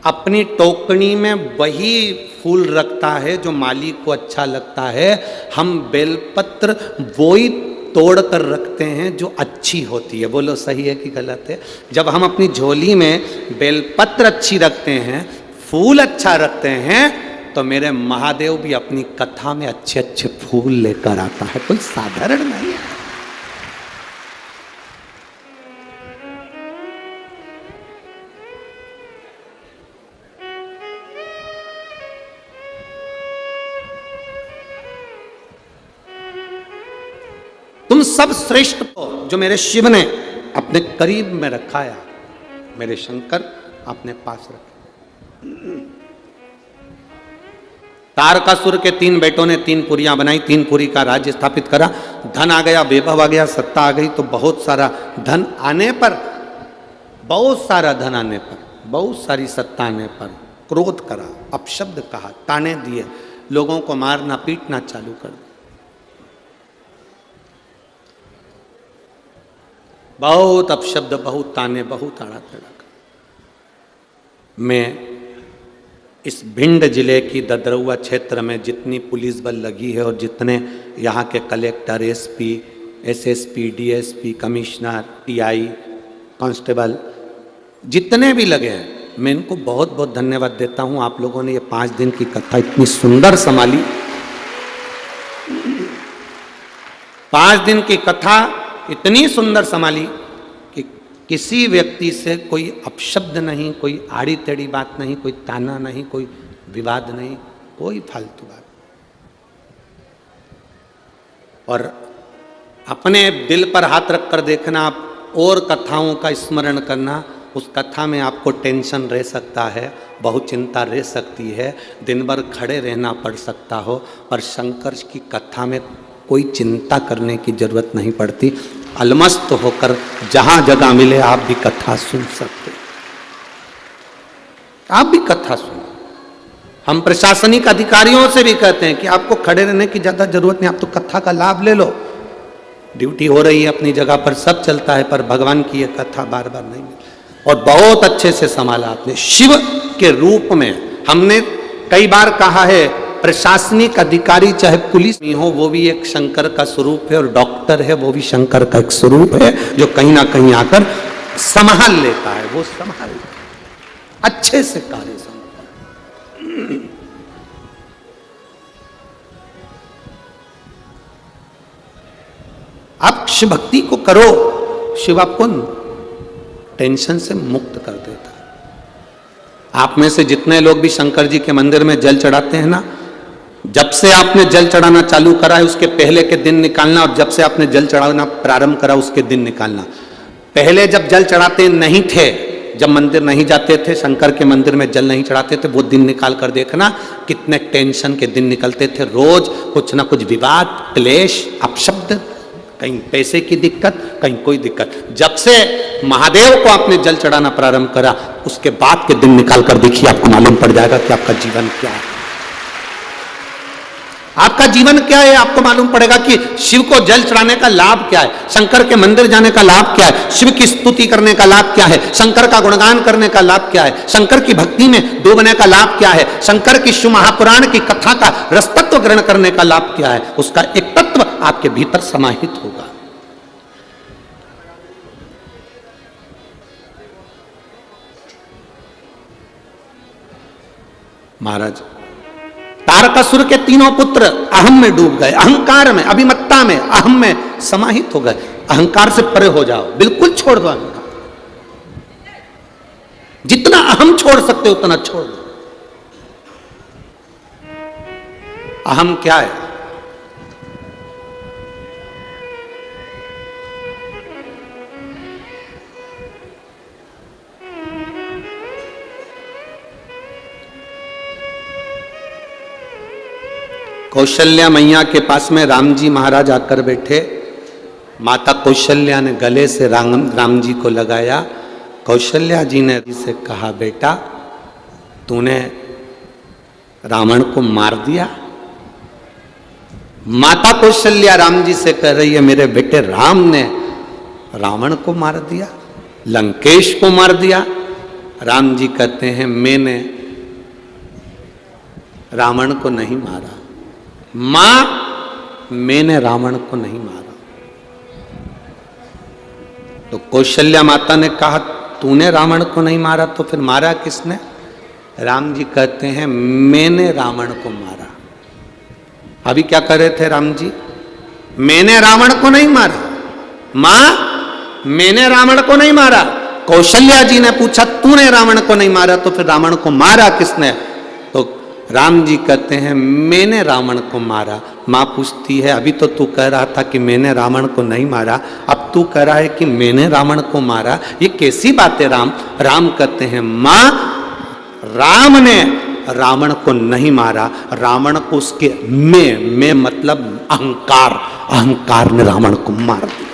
Speaker 1: अपनी टोकनी में वही फूल रखता है जो माली को अच्छा लगता है। हम बेलपत्र वो ही तोड़ कर रखते हैं जो अच्छी होती है। बोलो सही है कि गलत है? जब हम अपनी झोली में बेलपत्र अच्छी रखते हैं, फूल अच्छा रखते हैं, तो मेरे महादेव भी अपनी कथा में अच्छे अच्छे फूल लेकर आता है। कोई साधारण नहीं है। तुम सब श्रेष्ठ हो जो मेरे शिव ने अपने करीब में रखा है, मेरे शंकर अपने पास रखे। तारकासुर के 3 बेटों ने 3 पुरियां बनाई, 3 पुरी का राज्य स्थापित करा। धन आ गया, वैभव आ गया, सत्ता आ गई। तो बहुत सारा धन आने पर, बहुत सारा धन आने पर, बहुत सारी सत्ता आने पर क्रोध करा, अपशब्द कहा, ताने दिए, लोगों को मारना पीटना चालू कर दिया। बहुत अपशब्द, बहुत ताने, बहुत आड़ा तड़ा। मैं इस भिंड जिले की ददरुआ क्षेत्र में जितनी पुलिस बल लगी है और जितने यहाँ के collector, SP, SSP, DSP, commissioner, TI, constable जितने भी लगे हैं, मैं इनको बहुत बहुत धन्यवाद देता हूँ। आप लोगों ने ये 5 दिन की कथा इतनी सुंदर संभाली। 5 दिन की कथा इतनी सुंदर संभाली कि किसी व्यक्ति से कोई अपशब्द नहीं, कोई आड़ी टेढ़ी बात नहीं, कोई ताना नहीं, कोई विवाद नहीं, कोई फालतू बात। और अपने दिल पर हाथ रखकर देखना, आप और कथाओं का स्मरण करना। उस कथा में आपको टेंशन रह सकता है, बहुत चिंता रह सकती है, दिन भर खड़े रहना पड़ सकता हो, पर शंकर की कथा में कोई चिंता करने की जरूरत नहीं पड़ती। अलमस्त होकर जहां जगह मिले आप भी कथा सुन सकते, आप भी कथा सुनो। हम प्रशासनिक अधिकारियों से भी कहते हैं कि आपको खड़े रहने की ज्यादा जरूरत नहीं, आप तो कथा का लाभ ले लो। ड्यूटी हो रही है अपनी जगह पर, सब चलता है, पर भगवान की यह कथा बार बार नहीं मिलती। और बहुत अच्छे से संभाला आपने। शिव के रूप में हमने कई बार कहा है, प्रशासनिक अधिकारी चाहे पुलिस में हो, वो भी एक शंकर का स्वरूप है, और डॉक्टर है वो भी शंकर का एक स्वरूप है, जो कहीं ना कहीं आकर संभाल लेता है। वो संभाल अच्छे से कार्य संभाल। आप शिव भक्ति को करो, शिव आपको टेंशन से मुक्त कर देता है। आप में से जितने लोग भी शंकर जी के मंदिर में जल चढ़ाते हैं ना, जब से आपने जल चढ़ाना चालू करा है उसके पहले के दिन निकालना, और जब से आपने जल चढ़ाना प्रारंभ करा उसके दिन निकालना। पहले जब जल चढ़ाते नहीं थे, जब मंदिर नहीं जाते थे, शंकर के मंदिर में जल नहीं चढ़ाते थे, वो दिन निकाल कर देखना कितने टेंशन के दिन निकलते थे। रोज कुछ ना कुछ विवाद, क्लेश, अपशब्द, कहीं पैसे की दिक्कत, कहीं कोई दिक्कत। जब से महादेव को आपने जल चढ़ाना प्रारंभ करा, उसके बाद के दिन निकाल कर देखिए, आपको मालूम पड़ जाएगा कि आपका जीवन क्या है। आपका जीवन क्या है, आपको मालूम पड़ेगा कि शिव को जल चढ़ाने का लाभ क्या है, शंकर के मंदिर जाने का लाभ क्या है, शिव की स्तुति करने का लाभ क्या है, शंकर का गुणगान करने का लाभ क्या है, शंकर की भक्ति में डूबने का लाभ क्या है, शंकर की शिव महापुराण की कथा का रसतत्व ग्रहण करने का लाभ क्या है। उसका एक तत्व आपके भीतर समाहित होगा। महाराज तारकासुर के 3 पुत्र अहम में डूब गए, अहंकार में, अभिमत्ता में, अहम में समाहित हो गए। अहंकार से परे हो जाओ, बिल्कुल छोड़ दो अहंकार। जितना अहम छोड़ सकते उतना छोड़ दो। अहम क्या है? कौशल्या मैया के पास में राम जी महाराज आकर बैठे। माता कौशल्या ने गले से राम जी को लगाया। कौशल्या जी ने से कहा, बेटा तूने रावण को मार दिया? माता कौशल्या राम जी से कह रही है मेरे बेटे राम ने रावण को मार दिया, लंकेश को मार दिया। राम जी कहते हैं मैंने रावण को नहीं मारा, मां मैंने रावण को नहीं मारा। तो कौशल्या माता ने कहा तूने रावण को नहीं मारा तो फिर मारा किसने? राम जी कहते हैं मैंने रावण को मारा। अभी क्या कर रहे थे राम जी? मैंने रावण को नहीं मारा, मां मैंने रावण को नहीं मारा। कौशल्या जी ने पूछा तूने रावण को नहीं मारा तो फिर रावण को मारा किसने? तो राम जी कहते हैं मैंने रावण को मारा। मां पूछती है अभी तो तू कह रहा था कि मैंने रावण को नहीं मारा, अब तू कह रहा है कि मैंने रावण को मारा, ये कैसी बात है राम? राम कहते हैं मां राम ने रावण को नहीं मारा, रावण को उसके मैं मतलब अहंकार, अहंकार ने रावण को मार दिया।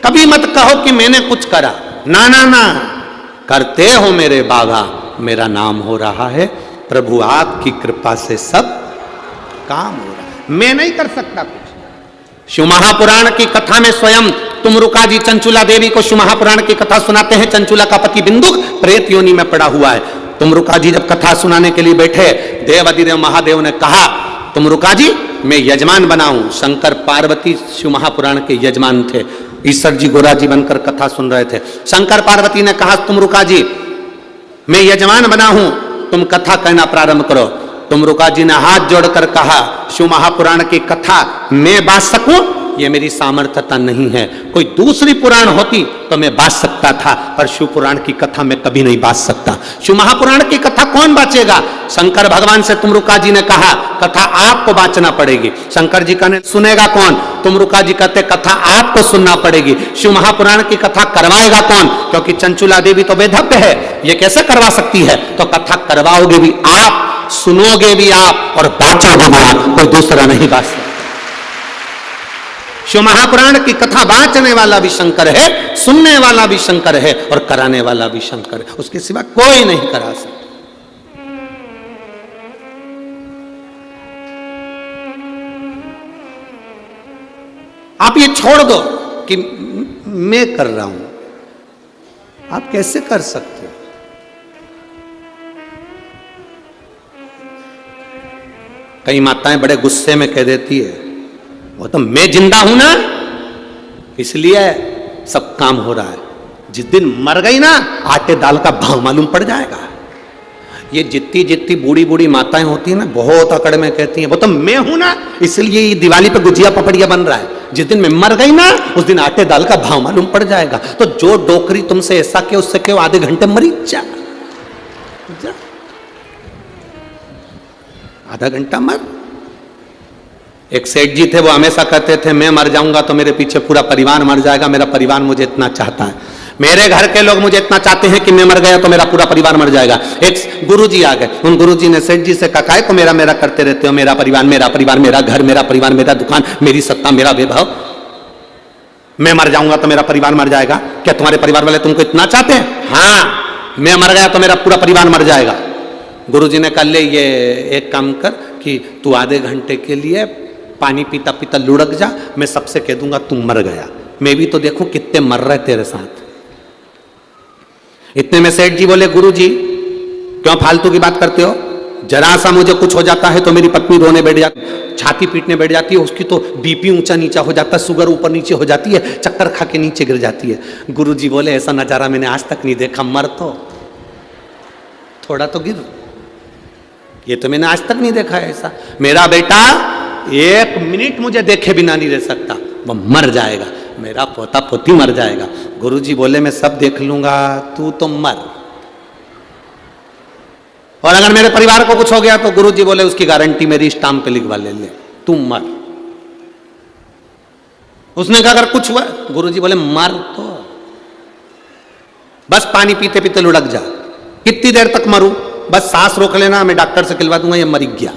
Speaker 1: कभी मत कहो कि मैंने कुछ करा, ना ना ना, करते हो मेरे बाबा, मेरा नाम हो रहा है, प्रभु आपकी कृपा से सब काम हो रहा है, मैं नहीं कर सकता कुछ। शिव महापुराण की कथा में स्वयं तुमरुका जी चंचुला देवी को शिव महापुराण की कथा सुनाते हैं। चंचुला का पति बिंदुक प्रेत योनि में पड़ा हुआ है। तुमरुका जी जब कथा सुनाने के लिए बैठे, देव अधिदेव महादेव ने कहा तुमरुका जी मैं यजमान बनाऊं। शंकर पार्वती शिव महापुराण के यजमान थे, ईश्वर जी गोरा जी बनकर कथा सुन रहे थे। शंकर पार्वती ने कहा तुमरुका जी मैं यजमान बना हूं, तुम कथा कहना प्रारंभ करो। तुमरुका जी ने हाथ जोड़कर कहा शिव महापुराण की कथा मैं बांट सकूं ये मेरी सामर्थ्यता नहीं है, कोई दूसरी पुराण होती तो मैं बांट सकता था, पर शिव पुराण की कथा मैं कभी नहीं बांट सकता। शिव महापुराण की कथा कौन बांचेगा? शंकर भगवान से तुमरुका जी ने कहा कथा आपको बांचना पड़ेगी। शंकर जी कहने सुनेगा कौन? तुमरुका जी कहते कथा आपको सुनना पड़ेगी। शिव महापुराण की कथा करवाएगा कौन? क्योंकि चंचुला देवी तो वेधव्य है, ये कैसे करवा सकती है? तो कथा करवाओगे भी आप, सुनोगे भी आप और बांचोगे भी आप, कोई दूसरा नहीं बांच सकता। शिव महापुराण की कथा बांचने वाला भी शंकर है, सुनने वाला भी शंकर है और कराने वाला भी शंकर है, उसके सिवा कोई नहीं करा सकता। आप ये छोड़ दो कि मैं कर रहा हूं, आप कैसे कर सकते हो? कई माताएं बड़े गुस्से में कह देती है वो तो मैं जिंदा हूं ना इसलिए सब काम हो रहा है, जिस दिन मर गई ना आटे दाल का भाव मालूम पड़ जाएगा। ये जितनी जितनी बूढ़ी बूढ़ी माताएं होती है ना बहुत अकड़ में कहती हैं वो तो मैं हूं ना इसलिए ये दिवाली पे गुजिया पपड़िया बन रहा है, जिस दिन मैं मर गई ना उस दिन आटे दाल का भाव मालूम पड़ जाएगा। तो जो डोकरी तुमसे ऐसा के उससे क्यों आधे घंटे मरी जा, आधा घंटा मर। एक सेठ जी थे वो हमेशा कहते थे मैं मर जाऊंगा तो मेरे पीछे पूरा परिवार मर जाएगा, मेरा परिवार मुझे इतना चाहता है, मेरे घर के लोग मुझे इतना चाहते हैं कि मैं मर गया तो मेरा पूरा परिवार मर जाएगा। एक गुरुजी आ गए, उन गुरुजी ने सेठ जी से कहा काय को मेरा मेरा करते रहते हो, मेरा परिवार मेरा परिवार, मेरा घर मेरा परिवार, मेरा दुकान, मेरी सत्ता, मेरा वैभव, मैं मर जाऊंगा तो मेरा परिवार मर जाएगा, क्या तुम्हारे परिवार वाले तुमको इतना चाहते हैं? हाँ, मैं मर गया तो मेरा पूरा परिवार मर जाएगा। गुरुजी ने कहा ले ये एक काम कर कि तू आधे घंटे के लिए पानी पीता पीता लुढ़क जा, मैं सबसे कह दूंगा तू मर गया, मैं भी तो देखूं कितने मर रहे तेरे साथ। इतने में सेठ जी बोले गुरुजी क्यों फालतू की बात करते हो, जरा सा मुझे कुछ हो जाता है तो मेरी पत्नी रोने बैठ जाती, छाती पीटने बैठ जाती है, उसकी तो बीपी ऊंचा नीचा हो जाता है, शुगर ऊपर नीचे हो जाती है, चक्कर खा के नीचे गिर जाती है। गुरुजी बोले ऐसा नजारा मैंने आज तक नहीं देखा, मर तो थोड़ा तो गिर, ये तो मैंने आज तक नहीं देखा है ऐसा। मेरा बेटा एक मिनट मुझे देखे बिना नहीं रह सकता, वो मर जाएगा, मेरा पोता पोती मर जाएगा। गुरुजी बोले मैं सब देख लूंगा, तू तो मर, और अगर मेरे परिवार को कुछ हो गया तो गुरुजी बोले उसकी गारंटी मेरी स्टाम्प पे लिखवा ले, तू मर। उसने कहा अगर कुछ हुआ, गुरुजी बोले मर तो बस पानी पीते पीते लुढ़क जा, कितनी देर तक मरूं, बस सांस रोक लेना, मैं डॉक्टर से खिलवा दूंगा ये मर गया,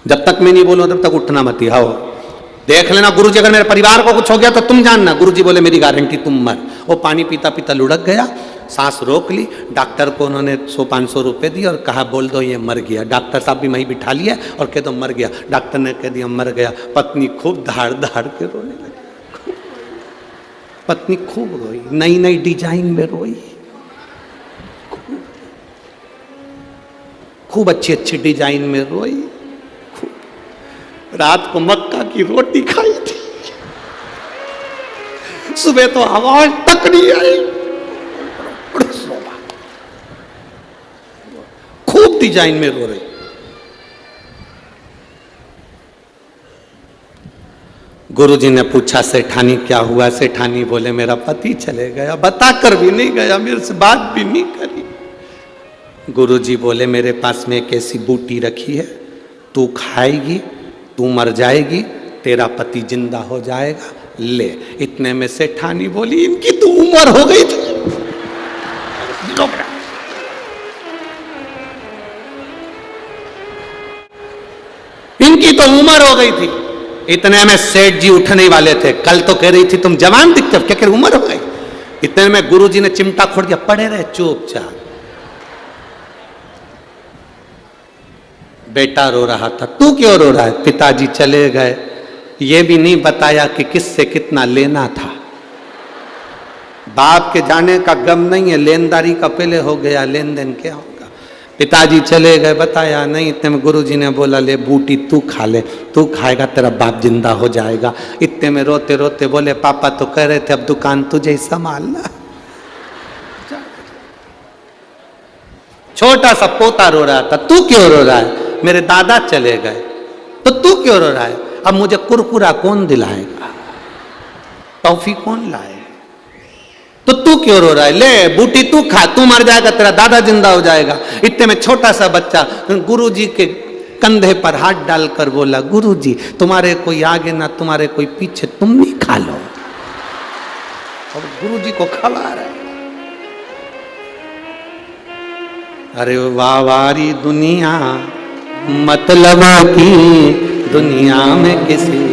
Speaker 1: जब तक मैं नहीं बोलूं तब तक उठना मत, आओ देख लेना गुरुजी अगर मेरे परिवार को कुछ हो गया तो तुम जानना। गुरुजी बोले मेरी गारंटी तुम मर। वो पानी पीता पीता लुढ़क गया, सांस रोक ली, डॉक्टर को उन्होंने 100-500 रुपए दिए और कहा बोल दो ये मर गया। डॉक्टर साहब भी वहीं बिठा लिया और कह दो मर गया। डॉक्टर ने कह दिया मर गया। पत्नी खूब धाड़ धाड़ के रोने लगी। पत्नी खूब रोई, नई नई डिजाइन में रोई, खूब अच्छी अच्छी डिजाइन में रोई। रात को मक्का की रोटी खाई थी, सुबह तो आवाज तक नहीं आई। खूब डिजाइन में रो रही। गुरुजी ने पूछा सेठानी क्या हुआ? सेठानी बोले मेरा पति चले गया, बताकर भी नहीं गया, मेरे से बात भी नहीं करी। गुरुजी बोले मेरे पास में एक ऐसी बूटी रखी है, तू खाएगी, तू मर जाएगी, तेरा पति जिंदा हो जाएगा, ले। इतने में सेठानी बोली इनकी तो उम्र हो गई थी। इनकी तो उम्र हो गई थी। इतने में सेठ जी उठने वाले थे। कल तो कह रही थी तुम जवान दिखते हो, क्या कह उम्र हो गई। इतने में गुरुजी ने चिमटा खोल दिया, पड़े रहे चुपचाप। बेटा रो रहा था, तू क्यों रो रहा है? पिताजी चले गए, ये भी नहीं बताया कि किससे कितना लेना था। बाप के जाने का गम नहीं है, लेनदारी का पहले हो गया, लेन देन क्या होगा। पिताजी चले गए, बताया नहीं। इतने में गुरुजी ने बोला ले बूटी तू खा ले, तू खाएगा तेरा बाप जिंदा हो जाएगा। इतने में रोते रोते बोले पापा तो कह रहे थे अब दुकान तुझे ही संभालना। छोटा सा पोता रो रहा था, तू क्यों रो रहा है? मेरे दादा चले गए। तो तू क्यों रो रहा है? अब मुझे कुरकुरा कौन दिलाएगा, टॉफी कौन लाए? तो तू क्यों रो रहा है? ले बूटी तू खा, तू मर जाएगा, तेरा दादा जिंदा हो जाएगा। इतने में छोटा सा बच्चा गुरुजी के कंधे पर हाथ डालकर बोला गुरुजी तुम्हारे कोई आगे ना तुम्हारे कोई पीछे, तुम भी खा लो। और गुरुजी को खवा रहा है। अरे वाह वारी दुनिया, मतलब की दुनिया में किसी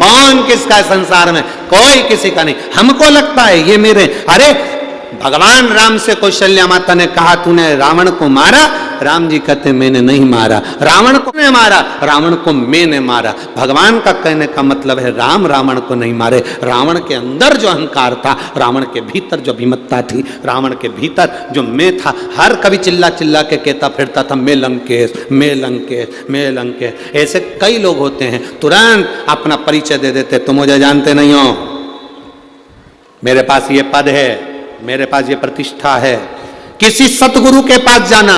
Speaker 1: कौन किसका है संसार में? कोई किसी का नहीं। हमको लगता है ये मेरे, अरे भगवान राम से कौशल्या माता ने कहा तूने रावण को मारा, राम जी कहते मैंने नहीं मारा। रावण को मैंने मारा, रावण को मैंने मारा। भगवान का कहने का मतलब है राम रावण को नहीं मारे। रावण के अंदर जो अहंकार था, रावण के भीतर जो अभिमत्ता थी, रावण के भीतर जो मैं था, हर कभी चिल्ला चिल्ला के कहता फिरता था मैं लंकेश, मैं लंकेश, मैं लंकेश। ऐसे कई लोग होते हैं तुरंत अपना परिचय दे देते, तुम मुझे जानते नहीं हो, मेरे पास ये पद है, मेरे पास ये प्रतिष्ठा है। किसी सतगुरु के पास जाना,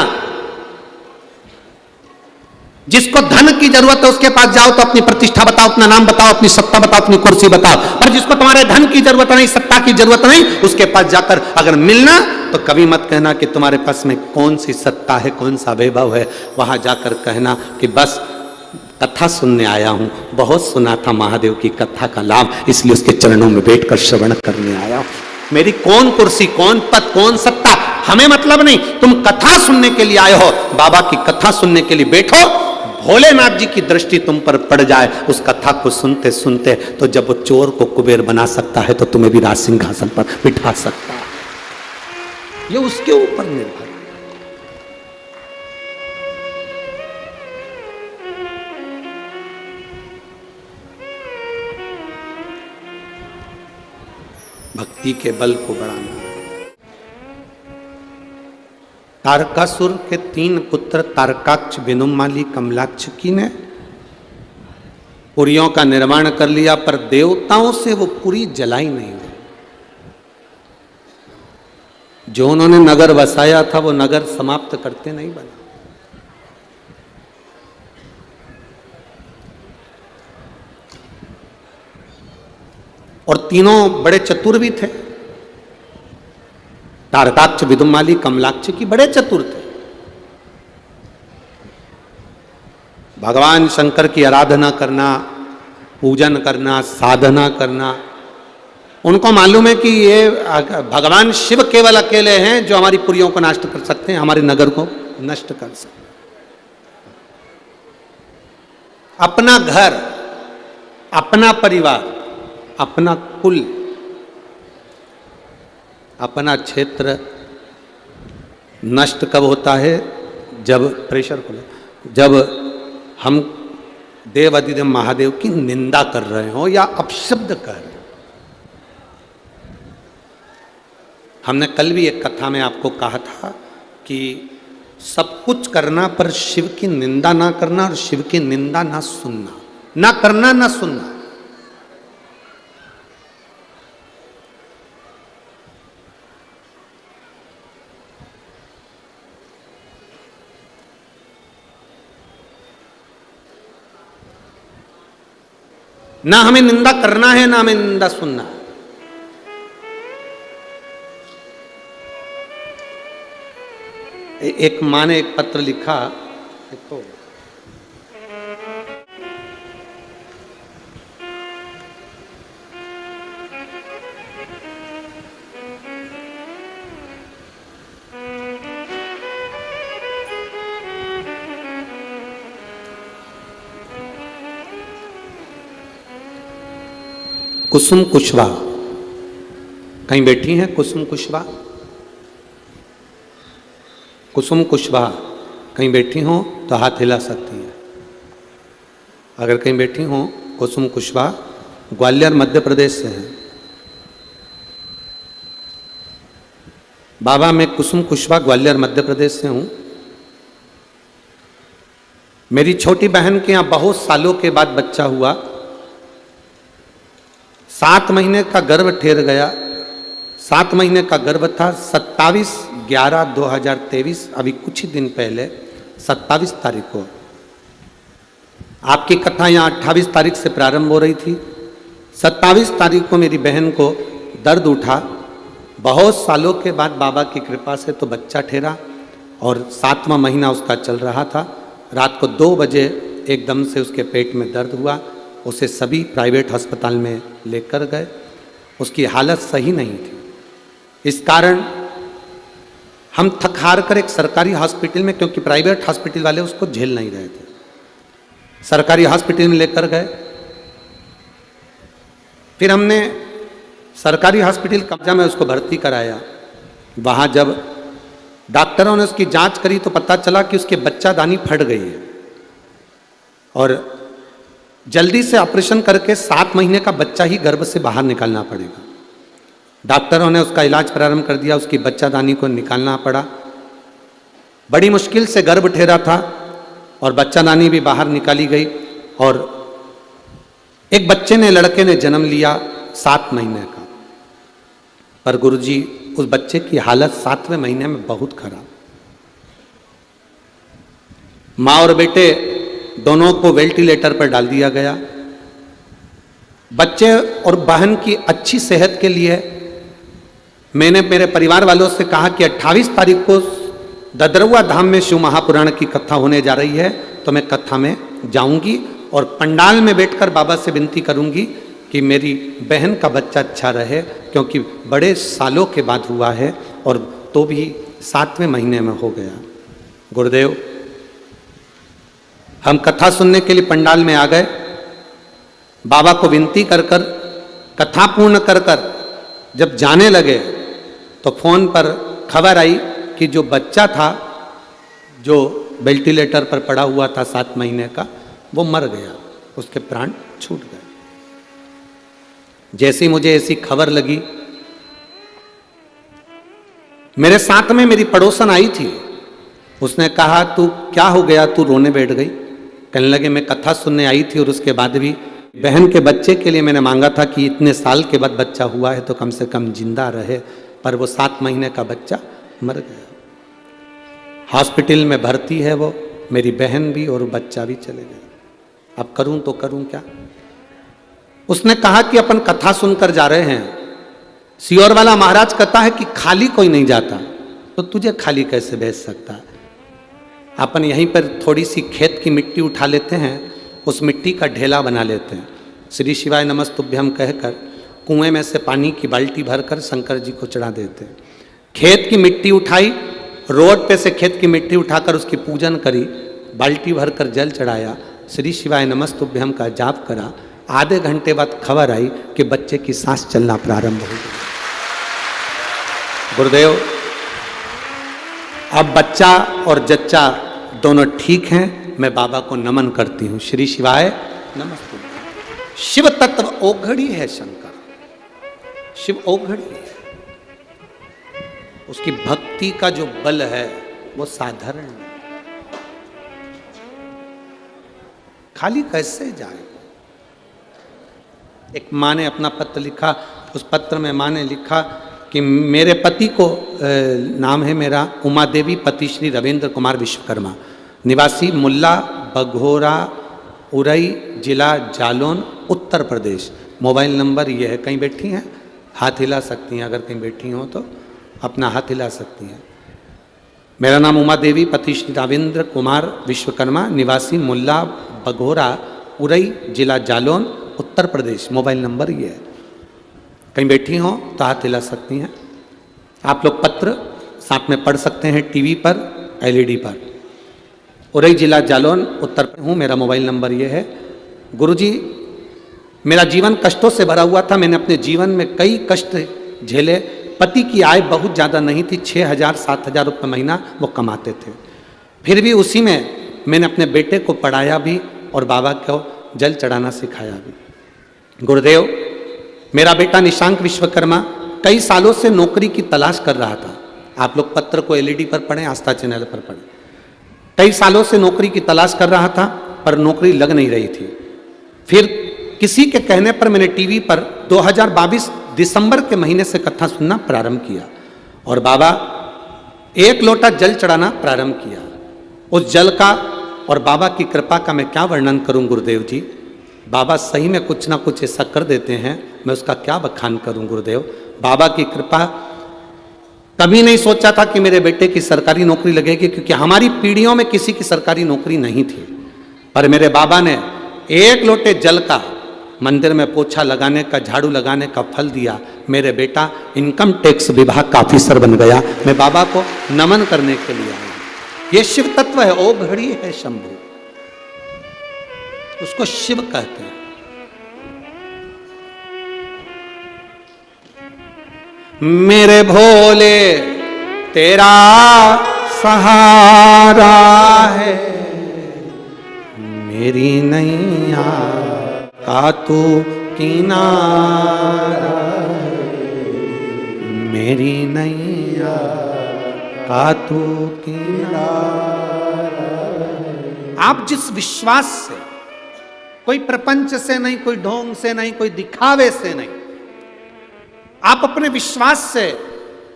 Speaker 1: जिसको धन की जरूरत है उसके पास जाओ तो अपनी प्रतिष्ठा बताओ, अपना नाम बताओ, अपनी सत्ता बताओ, अपनी कुर्सी बताओ। पर जिसको तुम्हारे धन की जरूरत नहीं, सत्ता की जरूरत नहीं, उसके पास जाकर अगर मिलना तो कभी मत कहना कि तुम्हारे पास में कौन सी सत्ता है, कौन सा वैभव है। वहां जाकर कहना कि बस कथा सुनने आया हूं, बहुत सुना था महादेव की कथा का लाभ, इसलिए उसके चरणों में बैठकर श्रवण करने आया हूं। मेरी कौन कुर्सी, कौन पद, कौन सत्ता, हमें मतलब नहीं। तुम कथा सुनने के लिए आए हो, बाबा की कथा सुनने के लिए बैठो, भोलेनाथ जी की दृष्टि तुम पर पड़ जाए उस कथा को सुनते सुनते, तो जब वो चोर को कुबेर बना सकता है तो तुम्हें भी राज सिंहासन पर बिठा सकता है। ये उसके ऊपर निर्भर। भक्ति के बल को बढ़ाना। तारकासुर के 3 पुत्र तारकाक्ष, विनुमाली, कमलाक्षकी ने पुरियों का निर्माण कर लिया, पर देवताओं से वो पुरी जलाई नहीं गई। जो उन्होंने नगर बसाया था वो नगर समाप्त करते नहीं बना। और तीनों बड़े चतुर भी थे। तारकाक्ष, विदुमाली, कमलाक्ष की बड़े चतुर थे। भगवान शंकर की आराधना करना, पूजन करना, साधना करना। उनको मालूम है कि ये भगवान शिव केवल अकेले हैं जो हमारी पुरियों को नष्ट कर सकते हैं, हमारे नगर को नष्ट कर सकते हैं। अपना घर, अपना परिवार, अपना कुल, अपना क्षेत्र नष्ट कब होता है? जब प्रेशर को, जब हम देव अधिदेव महादेव की निंदा कर रहे हो या अपशब्द कर रहे हो। हमने कल भी एक कथा में आपको कहा था कि सब कुछ करना पर शिव की निंदा ना करना और शिव की निंदा ना सुनना, ना करना ना सुनना। ना हमें निंदा करना है, ना हमें निंदा सुनना है। एक माँ ने एक पत्र लिखा, देखो कुसुम कुशवाहा कहीं बैठी हैं? कुसुम कुशवाहा, कुसुम कुशवाहा कहीं बैठी हो तो हाथ हिला सकती है। अगर कहीं बैठी हो, कुसुम कुशवाहा ग्वालियर मध्य प्रदेश से हैं। बाबा मैं कुसुम कुशवाहा ग्वालियर मध्य प्रदेश से हूं। मेरी छोटी बहन के यहाँ बहुत सालों के बाद बच्चा हुआ। 7 महीने का गर्भ ठहर गया। 7 महीने का गर्भ था। 27/11/2023 अभी कुछ ही दिन पहले 27 तारीख को, आपकी कथा यहाँ 28 तारीख से प्रारंभ हो रही थी। 27 तारीख को मेरी बहन को दर्द उठा। बहुत सालों के बाद बाबा की कृपा से तो बच्चा ठहरा और 7वां महीना उसका चल रहा था। रात को 2 बजे एकदम से उसके पेट में दर्द हुआ। उसे सभी प्राइवेट अस्पताल में लेकर गए। उसकी हालत सही नहीं थी। इस कारण हम थक हार कर एक सरकारी हॉस्पिटल में, क्योंकि प्राइवेट हॉस्पिटल वाले उसको झेल नहीं रहे थे, सरकारी हॉस्पिटल में लेकर गए। फिर हमने सरकारी हॉस्पिटल कब्जा में उसको भर्ती कराया। वहाँ जब डॉक्टरों ने उसकी जांच करी तो पता चला कि उसके बच्चादानी फट गई है और जल्दी से ऑपरेशन करके 7 महीने का बच्चा ही गर्भ से बाहर निकालना पड़ेगा। डॉक्टरों ने उसका इलाज प्रारंभ कर दिया। उसकी बच्चादानी को निकालना पड़ा। बड़ी मुश्किल से गर्भ ठहरा था और बच्चादानी भी बाहर निकाली गई और एक बच्चे ने, लड़के ने जन्म लिया 7 महीने का। पर गुरुजी उस बच्चे की हालत 7वें महीने में बहुत खराब। माँ और बेटे दोनों को वेंटिलेटर पर डाल दिया गया। बच्चे और बहन की अच्छी सेहत के लिए मैंने मेरे परिवार वालों से कहा कि 28 तारीख को ददरुआ धाम में शिव महापुराण की कथा होने जा रही है, तो मैं कथा में जाऊंगी और पंडाल में बैठकर बाबा से विनती करूंगी कि मेरी बहन का बच्चा अच्छा रहे, क्योंकि बड़े सालों के बाद हुआ है और तो भी 7वें महीने में हो गया। गुरुदेव, हम कथा सुनने के लिए पंडाल में आ गए। बाबा को विनती कर कर कथा पूर्ण कर कर जब जाने लगे तो फोन पर खबर आई कि जो बच्चा था, जो वेंटिलेटर पर पड़ा हुआ था 7 महीने का, वो मर गया, उसके प्राण छूट गए। जैसे ही मुझे ऐसी खबर लगी, मेरे साथ में मेरी पड़ोसन आई थी। उसने कहा तू क्या हो गया, तू रोने बैठ गई? कहने लगे मैं कथा सुनने आई थी और उसके बाद भी बहन के बच्चे के लिए मैंने मांगा था कि इतने साल के बाद बच्चा हुआ है तो कम से कम जिंदा रहे, पर वो 7 महीने का बच्चा मर गया। हॉस्पिटल में भर्ती है वो, मेरी बहन भी और बच्चा भी चले गए। अब करूं तो करूं क्या? उसने कहा कि अपन कथा सुनकर जा रहे हैं। सियोर वाला महाराज कहता है कि खाली कोई नहीं जाता, तो तुझे खाली कैसे भेज सकता है? अपन यहीं पर थोड़ी सी खेत की मिट्टी उठा लेते हैं, उस मिट्टी का ढेला बना लेते हैं, श्री शिवाय नमस्तुभ्यम कहकर कुएं में से पानी की बाल्टी भरकर शंकर जी को चढ़ा देते हैं। खेत की मिट्टी उठाई, रोड पे से खेत की मिट्टी उठाकर उसकी पूजन करी, बाल्टी भरकर जल चढ़ाया, श्री शिवाय नमस्तुभ्यम का जाप करा। आधे घंटे बाद खबर आई कि बच्चे की सांस चलना प्रारंभ हो गई। गुरुदेव, अब बच्चा और जच्चा दोनों ठीक हैं। मैं बाबा को नमन करती हूं। श्री शिवाय नमस्ते। शिव तत्व ओघड़ी है शंकर, शिव ओघड़ी है। उसकी भक्ति का जो बल है वो साधारण नहीं। खाली कैसे जाए। एक माँ ने अपना पत्र लिखा, उस पत्र में माँ ने लिखा कि मेरे पति को, नाम है मेरा उमा देवी, पति श्री रविंद्र कुमार विश्वकर्मा, निवासी मुल्ला बघोरा उरई, जिला जालौन, उत्तर प्रदेश। मोबाइल नंबर ये है। कहीं बैठी हैं, हाथ हिला सकती हैं, अगर कहीं बैठी हो तो अपना हाथ हिला सकती हैं। मेरा नाम उमा देवी, पति श्री रविंद्र कुमार विश्वकर्मा, निवासी मुल्ला बघोरा उरई, जिला जालौन, उत्तर प्रदेश। मोबाइल नंबर ये है। कहीं बैठी हो तो हाथ हिला सकती हैं। आप लोग पत्र साथ में पढ़ सकते हैं टीवी पर, एलईडी पर। उरई, जिला जालौन, उत्तर प्रदेश हूँ। मेरा मोबाइल नंबर ये है। गुरुजी, मेरा जीवन कष्टों से भरा हुआ था। मैंने अपने जीवन में कई कष्ट झेले। पति की आय बहुत ज़्यादा नहीं थी, 6,000-7,000 रुपये महीना वो कमाते थे। फिर भी उसी में मैंने अपने बेटे को पढ़ाया भी और बाबा को जल चढ़ाना सिखाया भी। गुरुदेव, मेरा बेटा निशांक विश्वकर्मा कई सालों से नौकरी की तलाश कर रहा था। आप लोग पत्र को एलईडी पर पढ़ें, आस्था चैनल पर पढ़ें। कई सालों से नौकरी की तलाश कर रहा था पर नौकरी लग नहीं रही थी। फिर किसी के कहने पर मैंने टीवी पर 2022 दिसंबर के महीने से कथा सुनना प्रारंभ किया और बाबा एक लोटा जल चढ़ाना प्रारंभ किया। उस जल का और बाबा की कृपा का मैं क्या वर्णन करूं गुरुदेव जी। बाबा सही में कुछ ना कुछ ऐसा कर देते हैं, मैं उसका क्या बखान करूं गुरुदेव। बाबा की कृपा। कभी नहीं सोचा था कि मेरे बेटे की सरकारी नौकरी लगेगी, क्योंकि हमारी पीढ़ियों में किसी की सरकारी नौकरी नहीं थी। पर मेरे बाबा ने एक लोटे जल का, मंदिर में पोछा लगाने का, झाड़ू लगाने का फल दिया। मेरे बेटा इनकम टैक्स विभाग का ऑफिसर बन गया। मैं बाबा को नमन करने के लिए आया। ये शिव तत्व है, ओघड़ी है शंभु, उसको शिव कहते हैं। मेरे भोले तेरा सहारा है, मेरी नैया का तू किनारा, मेरी नैया का तू किनारा। आप जिस विश्वास से, कोई प्रपंच से नहीं, कोई ढोंग से नहीं, कोई दिखावे से नहीं, आप अपने विश्वास से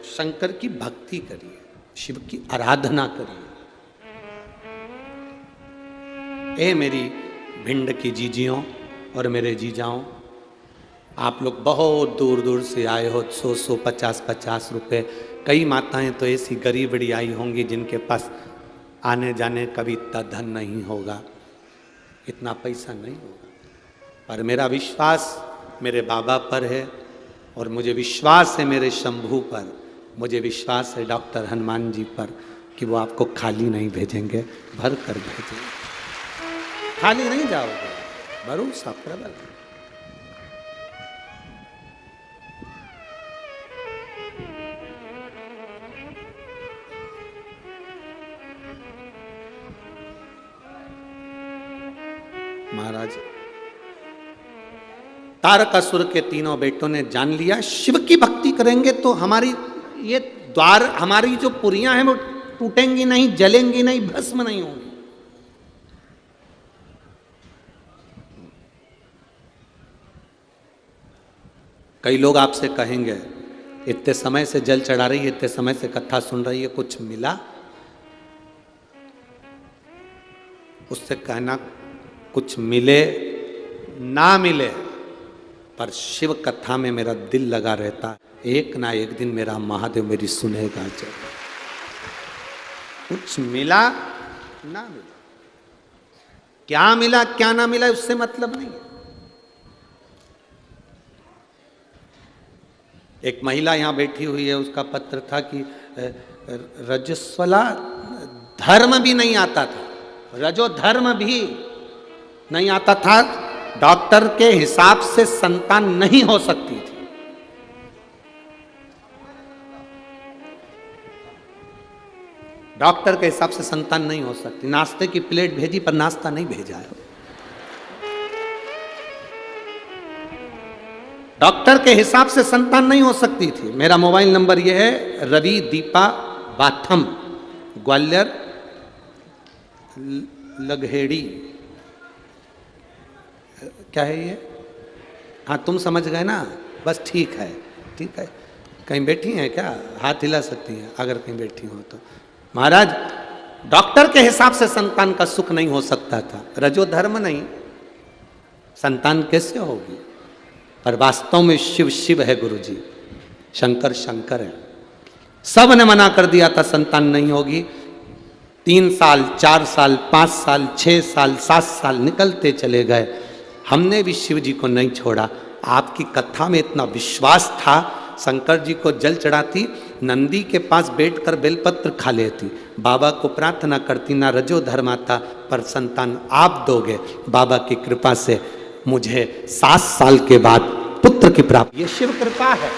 Speaker 1: शंकर की भक्ति करिए, शिव की आराधना करिए। ए मेरी भिंड की जीजियों और मेरे जीजाओं, आप लोग बहुत दूर दूर से आए हो, 100-100, 50-50 रुपए। कई माताएं तो ऐसी गरीबड़ी आई होंगी जिनके पास आने जाने का भी इतना धन नहीं होगा, इतना पैसा नहीं होगा। पर मेरा विश्वास मेरे बाबा पर है और मुझे विश्वास है मेरे शंभू पर, मुझे विश्वास है डॉक्टर हनुमान जी पर कि वो आपको खाली नहीं भेजेंगे, भर कर भेजेंगे। खाली नहीं जाओगे, भरोसा प्रबल। महाराज, तारकासुर के तीनों बेटों ने जान लिया शिव की भक्ति करेंगे तो हमारी ये द्वार, हमारी जो पुरियां हैं वो टूटेंगी नहीं, जलेंगी नहीं, भस्म नहीं होंगी। कई लोग आपसे कहेंगे इतने समय से जल चढ़ा रही है, इतने समय से कथा सुन रही है, कुछ मिला? उससे कहना कुछ मिले ना मिले, पर शिव कथा में मेरा दिल लगा रहता, एक ना एक दिन मेरा महादेव मेरी सुनेगा जरूर। कुछ मिला ना मिला, क्या मिला क्या ना मिला उससे मतलब नहीं है। एक महिला यहां बैठी हुई है, उसका पत्र था कि रजस्वला धर्म भी नहीं आता था, रजो धर्म भी नहीं आता था, डॉक्टर के हिसाब से संतान नहीं हो सकती थी। डॉक्टर के हिसाब से संतान नहीं हो सकती। नाश्ते की प्लेट भेजी पर नाश्ता नहीं भेजा है। डॉक्टर के हिसाब से संतान नहीं हो सकती थी। मेरा मोबाइल नंबर यह है रवि दीपा बाथम, ग्वालियर लगहेड़ी, क्या है ये? हाँ तुम समझ गए ना, बस ठीक है, ठीक है। कहीं बैठी हैं क्या? हाथ हिला सकती हैं अगर कहीं बैठी हो तो। महाराज डॉक्टर के हिसाब से संतान का सुख नहीं हो सकता था, रजो धर्म नहीं, संतान कैसे होगी? पर वास्तव में शिव शिव है गुरु जी, शंकर शंकर है। सब ने मना कर दिया था संतान नहीं होगी। 3 साल 4 साल 5 साल 6 साल 7 साल निकलते चले गए, हमने भी शिव जी को नहीं छोड़ा। आपकी कथा में इतना विश्वास था, शंकर जी को जल चढ़ाती, नंदी के पास बैठकर बेलपत्र खा लेती, बाबा को प्रार्थना करती, ना रजो धर्म आता पर संतान आप दोगे। बाबा की कृपा से मुझे 7 साल के बाद पुत्र की प्राप्ति, ये शिव कृपा है,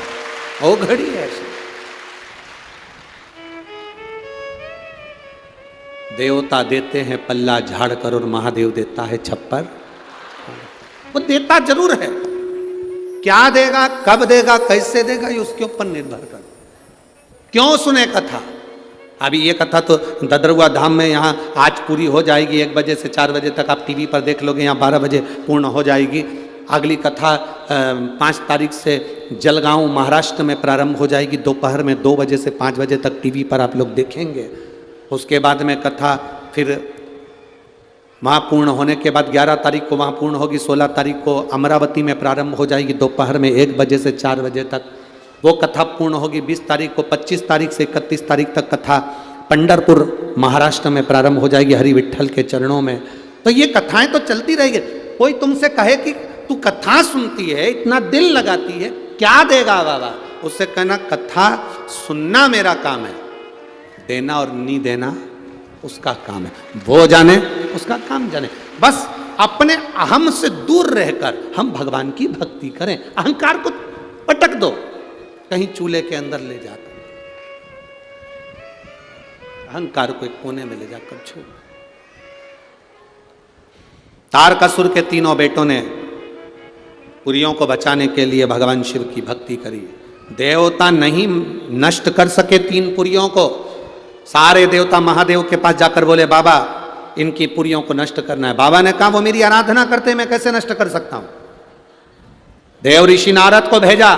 Speaker 1: वो घड़ी है। देवता देते हैं पल्ला झाड़ कर और महादेव देता है छप्पर। वो देता जरूर है, क्या देगा, कब देगा, कैसे देगा, ये उसके ऊपर निर्भर कर। क्यों सुने कथा? अभी ये कथा तो ददरुआ धाम में यहाँ आज पूरी हो जाएगी, 1 बजे से 4 बजे तक आप टीवी पर देख लोगे, यहाँ 12 बजे पूर्ण हो जाएगी। अगली कथा 5 तारीख से जलगांव महाराष्ट्र में प्रारंभ हो जाएगी, दोपहर में 2 बजे से 5 बजे तक टीवी पर आप लोग देखेंगे। उसके बाद में कथा फिर वहाँ पूर्ण होने के बाद 11 तारीख को वहाँ पूर्ण होगी, 16 तारीख को अमरावती में प्रारंभ हो जाएगी, दोपहर में 1 बजे से 4 बजे तक वो कथा पूर्ण होगी। 20 तारीख को, 25 तारीख से 31 तारीख तक कथा पंढरपुर महाराष्ट्र में प्रारंभ हो जाएगी, हरि विठल के चरणों में। तो ये कथाएं तो चलती रहेगी। कोई तुमसे कहे कि तू कथा सुनती है, इतना दिल लगाती है, क्या देगा बाबा? उससे कहना कथा सुनना मेरा काम है, देना और नहीं देना उसका काम है, वो जाने, उसका काम जाने। बस अपने अहम से दूर रहकर हम भगवान की भक्ति करें। अहंकार को पटक दो, कहीं चूल्हे के अंदर ले जाकर, अहंकार को एक कोने में ले जाकर छोड़। तारकासुर के 3 बेटों ने पुरियों को बचाने के लिए भगवान शिव की भक्ति करी। देवता नहीं नष्ट कर सके 3 पुरियों को। सारे देवता महादेव के पास जाकर बोले बाबा इनकी पुरियों को नष्ट करना है। बाबा ने कहा वो मेरी आराधना करते, मैं कैसे नष्ट कर सकता हूं? देव ऋषि नारद को भेजा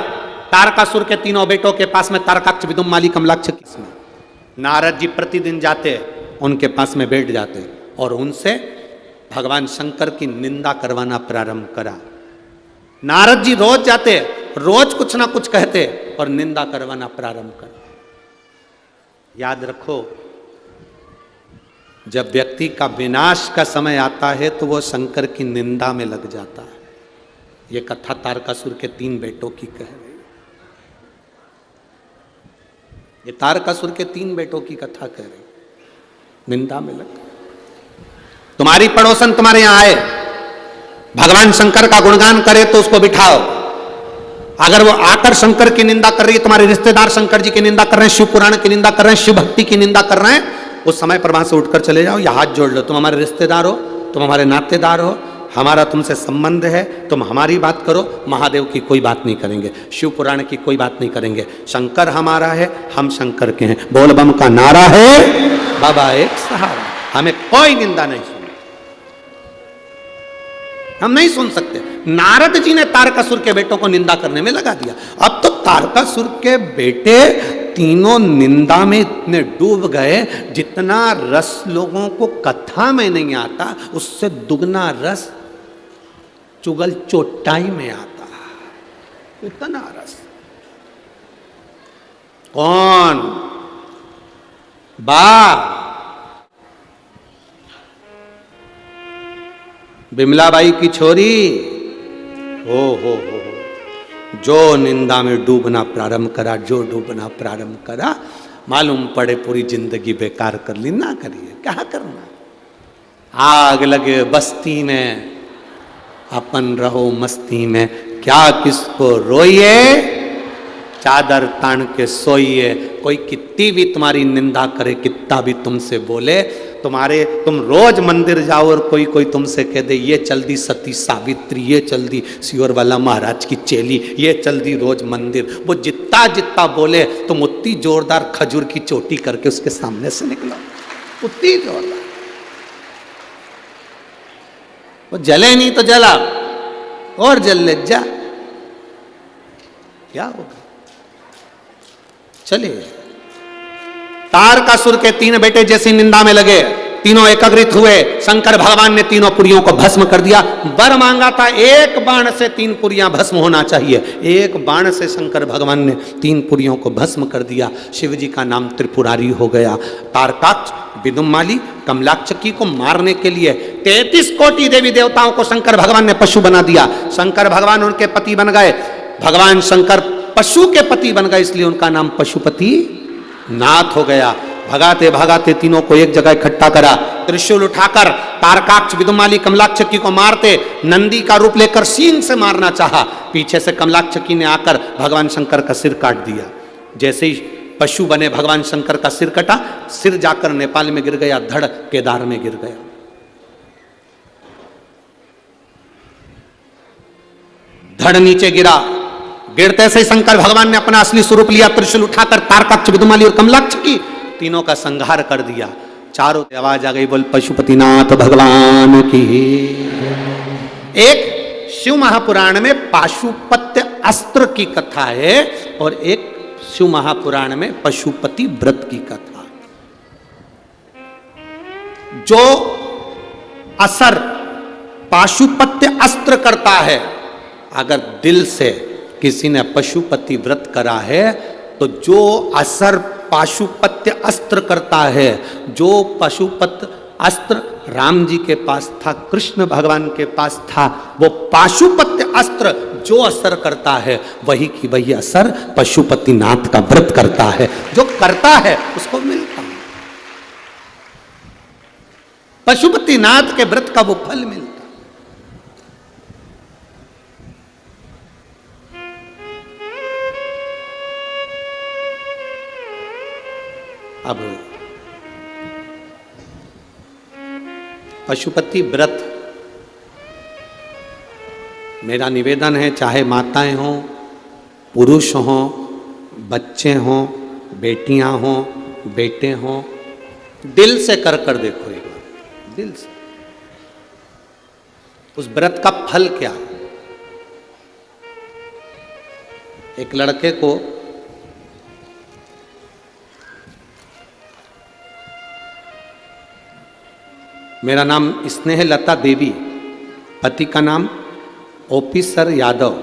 Speaker 1: तारकासुर के 3 बेटों के पास में, तारकाक्ष विदुम्माली कमलाक्ष किसमें। नारद जी प्रतिदिन जाते, उनके पास में बैठ जाते और उनसे भगवान शंकर की निंदा करवाना प्रारंभ करा। नारद जी रोज जाते, रोज कुछ ना कुछ कहते और निंदा करवाना प्रारंभ करा। याद रखो, जब व्यक्ति का विनाश का समय आता है तो वो शंकर की निंदा में लग जाता है। ये कथा तारकासुर के 3 बेटों की कह रही। ये तारकासुर के 3 बेटों की कथा कह रही, निंदा में लग। तुम्हारी पड़ोसन तुम्हारे यहां आए, भगवान शंकर का गुणगान करे तो उसको बिठाओ। अगर वो आकर शंकर की निंदा कर रही है, तुम्हारे रिश्तेदार शंकर जी की निंदा कर रहे हैं, शिव पुराण की निंदा कर रहे हैं, शिव भक्ति की निंदा कर रहे हैं, उस समय पर वहां से उठकर चले जाओ या हाथ जोड़ लो। तुम हमारे रिश्तेदार हो, तुम हमारे नातेदार हो, हमारा तुमसे संबंध है, तुम हमारी बात करो, महादेव की कोई बात नहीं करेंगे, शिव पुराण की कोई बात नहीं करेंगे। शंकर हमारा है, हम शंकर के हैं, बोल बम का नारा है, बाबा एक सहारा। हमें कोई निंदा नहीं सुनी, हम नहीं सुन सकते। नारद जी ने तारकासुर के बेटों को निंदा करने में लगा दिया। अब तो तारकासुर के बेटे तीनों निंदा में इतने डूब गए, जितना रस लोगों को कथा में नहीं आता, उससे दुगना रस चुगल चोटाई में आता। इतना रस कौन? बा बिमलाबाई की छोरी, हो, जो निंदा में डूबना प्रारंभ करा, जो डूबना प्रारंभ करा, मालूम पड़े पूरी जिंदगी बेकार कर ली। ना करिए, क्या करना। आग लगे बस्ती में, अपन रहो मस्ती में, क्या किसको रोइए, चादर तान के सोइए। कोई कितनी भी तुम्हारी निंदा करे, कितना भी तुमसे बोले, तुम रोज मंदिर जाओ और कोई कोई तुमसे कह दे ये चल दी सती सावित्री, ये चल दी सियोर वाला महाराज की चेली, ये चल दी रोज मंदिर, वो जितना जितना बोले तुम उतनी जोरदार खजूर की चोटी करके उसके सामने से निकलो, उतनी जोरदार। वो जले नहीं तो जला और जल ले जा, क्या होगा? चले। तारकासुर के 3 बेटे जैसी निंदा में लगे, तीनों एकत्रित हुए, शंकर भगवान ने तीनों पुरियों को भस्म कर दिया। वर मांगा था 1 बाण से 3 पुरियां भस्म होना चाहिए, 1 बाण से शंकर भगवान ने 3 पुरियों को भस्म कर दिया। शिव जी का नाम त्रिपुरारी हो गया। तारकाक्ष, विदुमाली, कमलाक्षकी को मारने के लिए 33 कोटि देवी देवताओं को शंकर भगवान ने पशु बना दिया। शंकर भगवान उनके पति बन गए। भगवान शंकर पशु के पति बन गए, इसलिए उनका नाम पशुपति नाथ हो गया। भगाते भगाते तीनों को एक जगह इकट्ठा करा, त्रिशूल उठाकर तारकाक्ष, विदुमाली, कमलाक्षकी को मारते, नंदी का रूप लेकर सींग से मारना चाहा, पीछे से कमलाक्षकी ने आकर भगवान शंकर का सिर काट दिया। जैसे ही पशु बने भगवान शंकर का सिर कटा, सिर जाकर नेपाल में गिर गया, धड़ केदार में गिर गया। धड़ नीचे गिरा, गिरते से शंकर भगवान ने अपना असली स्वरूप लिया, त्रिशूल उठाकर तारकाक्ष, विदुमाली और कमलाक्षकी तीनों का संहार कर दिया। चारों आवाज आ गई, बोल पशुपतिनाथ भगवान की। एक शिव महापुराण में पाशुपत्य अस्त्र की कथा है और एक शिव महापुराण में पशुपति व्रत की कथा। जो असर पाशुपत्य अस्त्र करता है, अगर दिल से किसी ने पशुपति व्रत करा है तो जो असर पाशुपत्य अस्त्र करता है, जो पशुपत अस्त्र राम जी के पास था, कृष्ण भगवान के पास था, वो पाशुपत्य अस्त्र जो असर करता है वही की वही असर पशुपतिनाथ का व्रत करता है। जो करता है उसको मिलता है, पशुपतिनाथ के व्रत का वो फल मिलता है। अब पशुपति व्रत, मेरा निवेदन है, चाहे माताएं हों, पुरुष हों, बच्चे हों, बेटियां हों, बेटे हों, दिल से कर कर देखो एक बार, दिल से। उस व्रत का फल क्या है? एक लड़के को मेरा नाम स्नेहलता देवी, पति का नाम ओपी सर यादव,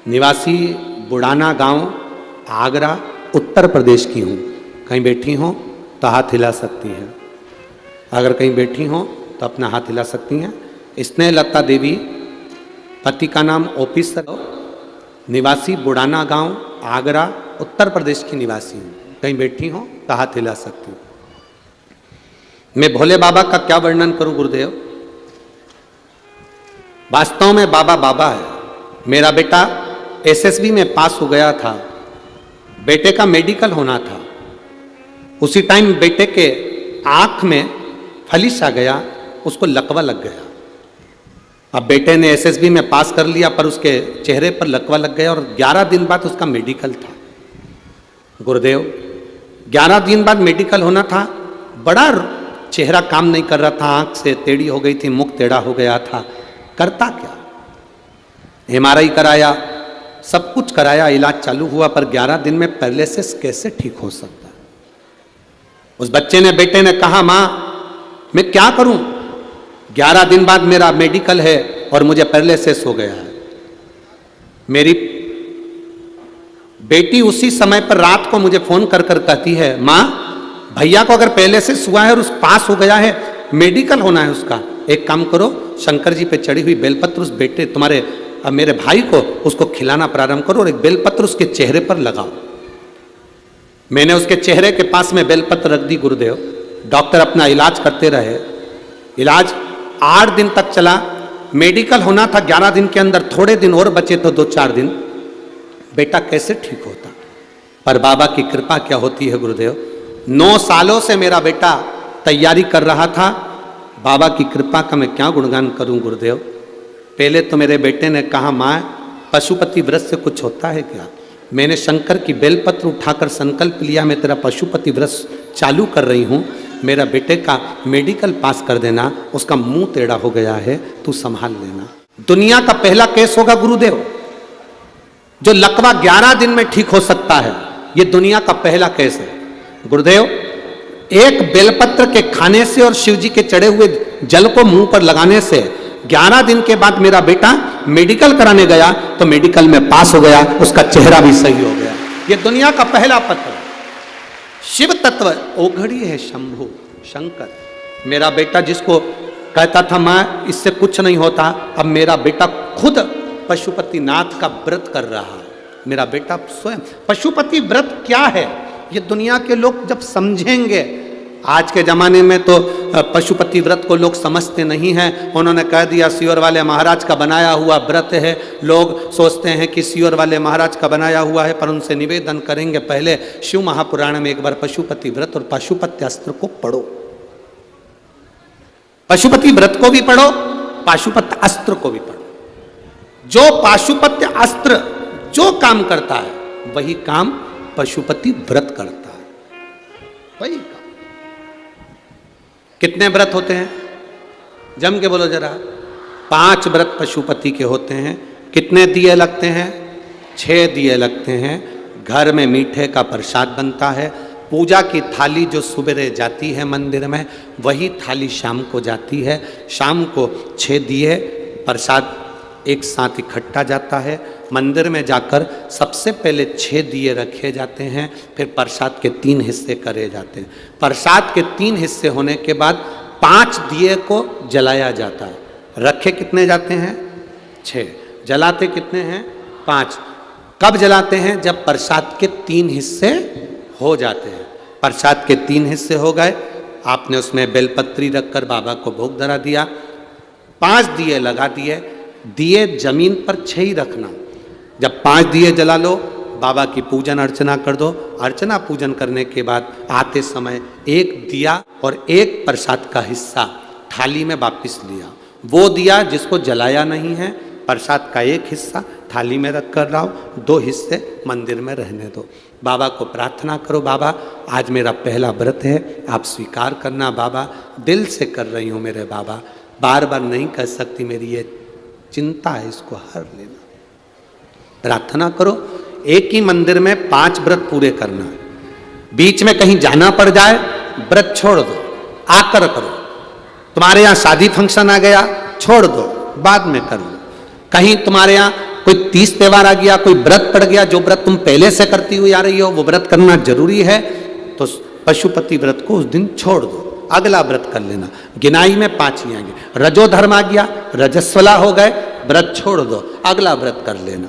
Speaker 1: निवासी बुढ़ाना गांव, आगरा, उत्तर प्रदेश की हूँ। कहीं बैठी हो तो हाथ हिला सकती हैं, अगर कहीं बैठी हो तो अपना हाथ हिला सकती हैं। स्नेहलता देवी, पति का नाम ओपी सर, निवासी बुढ़ाना गांव, आगरा, उत्तर प्रदेश की निवासी हूँ। कहीं बैठी हो तो हाथ हिला सकती हूँ। मैं भोले बाबा का क्या वर्णन करूं गुरुदेव? वास्तव में बाबा बाबा है। मेरा बेटा एसएसबी में पास हो गया था, बेटे का मेडिकल होना था, उसी टाइम बेटे के आंख में फलिश आ गया, उसको लकवा लग गया। अब बेटे ने एसएसबी में पास कर लिया पर उसके चेहरे पर लकवा लग गया और 11 दिन बाद उसका मेडिकल था। गुरुदेव 11 दिन बाद मेडिकल होना था, बड़ा चेहरा काम नहीं कर रहा था, आंख से टेढ़ी हो गई थी, मुख टेढ़ा हो गया था। करता क्या? एमआरआई कराया, सब कुछ कराया, इलाज चालू हुआ, पर 11 दिन में पैरालिसिस कैसे ठीक हो सकता है? उस बच्चे ने, बेटे ने कहा, मां मैं क्या करूं, 11 दिन बाद मेरा मेडिकल है और मुझे पैरालिसिस हो गया है। मेरी बेटी उसी समय पर रात को मुझे फोन कर कर कहती है, मां भैया को अगर पहले से हुआ है और उस पास हो गया है, मेडिकल होना है उसका, एक काम करो, शंकर जी पे चढ़ी हुई बेलपत्र उस बेटे तुम्हारे मेरे भाई को उसको खिलाना प्रारंभ करो और एक बेलपत्र उसके चेहरे पर लगाओ। मैंने उसके चेहरे के पास में बेलपत्र रख दी गुरुदेव। डॉक्टर अपना इलाज करते रहे। इलाज 8 दिन तक चला। मेडिकल होना था 11 दिन के अंदर, थोड़े दिन और बचे तो 2-4 दिन। बेटा कैसे ठीक होता। पर बाबा की कृपा क्या होती है गुरुदेव, 9 सालों से मेरा बेटा तैयारी कर रहा था। बाबा की कृपा का मैं क्या गुणगान करूं गुरुदेव। पहले तो मेरे बेटे ने कहा, माँ पशुपति व्रत से कुछ होता है क्या। मैंने शंकर की बेलपत्र उठाकर संकल्प लिया, मैं तेरा पशुपति व्रत चालू कर रही हूँ, मेरा बेटे का मेडिकल पास कर देना, उसका मुंह टेढ़ा हो गया है, तू संभाल लेना। दुनिया का पहला केस होगा गुरुदेव, जो लकवा 11 दिन में ठीक हो सकता है, ये दुनिया का पहला केस है गुरुदेव। एक बेलपत्र के खाने से और शिव जी के चढ़े हुए जल को मुंह पर लगाने से 11 दिन के बाद मेरा बेटा मेडिकल कराने गया तो मेडिकल में पास हो गया, उसका चेहरा भी सही हो गया। ये दुनिया का पहला पत्र। शिव तत्व ओघड़ी है शंभु शंकर। मेरा बेटा जिसको कहता था माँ इससे कुछ नहीं होता, अब मेरा बेटा खुद पशुपति नाथ का व्रत कर रहा है। मेरा बेटा स्वयं पशुपति व्रत क्या है ये दुनिया के लोग जब समझेंगे। आज के ज़माने में तो पशुपति व्रत को लोग समझते नहीं हैं। उन्होंने कह दिया सियोर वाले महाराज का बनाया हुआ व्रत है। लोग सोचते हैं कि सियोर वाले महाराज का बनाया हुआ है, पर उनसे निवेदन करेंगे पहले शिव महापुराण में एक बार पशुपति व्रत और पशुपति अस्त्र को पढ़ो। पशुपति व्रत को भी पढ़ो, पाशुपत्य अस्त्र को भी पढ़ो। जो पाशुपत्य अस्त्र जो काम करता है वही काम पशुपति व्रत करता है, वही काम। कितने व्रत होते हैं जम के बोलो जरा। 5 व्रत पशुपति के होते हैं। कितने दिए लगते हैं? 6 दिए लगते हैं। घर में मीठे का प्रसाद बनता है। पूजा की थाली जो सुबह जाती है मंदिर में, वही थाली शाम को जाती है। शाम को 6 दिए प्रसाद एक साथ इकट्ठा जाता है। मंदिर में जाकर सबसे पहले 6 दिए रखे जाते हैं, फिर प्रसाद के 3 हिस्से करे जाते हैं। प्रसाद के 3 हिस्से होने के बाद 5 दिए को जलाया जाता है। रखे कितने जाते हैं? 6। जलाते कितने हैं? 5। कब जलाते हैं? जब प्रसाद के 3 हिस्से हो जाते हैं। प्रसाद के 3 हिस्से हो गए, आपने उसमें बेलपत्री रखकर बाबा को भोग धरा दिया। 5 दिए लगा दिए। दिए जमीन पर 6 ही रखना। जब 5 दिए जला लो, बाबा की पूजन अर्चना कर दो। अर्चना पूजन करने के बाद आते समय 1 दिया और 1 प्रसाद का हिस्सा थाली में वापस लिया। वो दिया जिसको जलाया नहीं है, प्रसाद का 1 हिस्सा थाली में रख कर लाओ, 2 हिस्से मंदिर में रहने दो। बाबा को प्रार्थना करो, बाबा आज मेरा पहला व्रत है, आप स्वीकार करना बाबा, दिल से कर रही हूँ मेरे बाबा, बार बार नहीं कह सकती, मेरी ये चिंता है, इसको हर लेना। प्रार्थना करो। एक ही मंदिर में 5 व्रत पूरे करना है। बीच में कहीं जाना पड़ जाए, व्रत छोड़ दो, आकर करो। तुम्हारे यहाँ शादी फंक्शन आ गया, छोड़ दो, बाद में कर लो। कहीं तुम्हारे यहाँ कोई 30 त्योहार आ गया, कोई व्रत पड़ गया, जो व्रत तुम पहले से करती हुई आ रही हो वो व्रत करना जरूरी है, तो पशुपति व्रत को उस दिन छोड़ दो, अगला व्रत कर लेना। गिनाई में 5 ही आएंगे। रजोधर्म आ गया, रजस्वला हो गए, व्रत छोड़ दो, अगला व्रत कर लेना।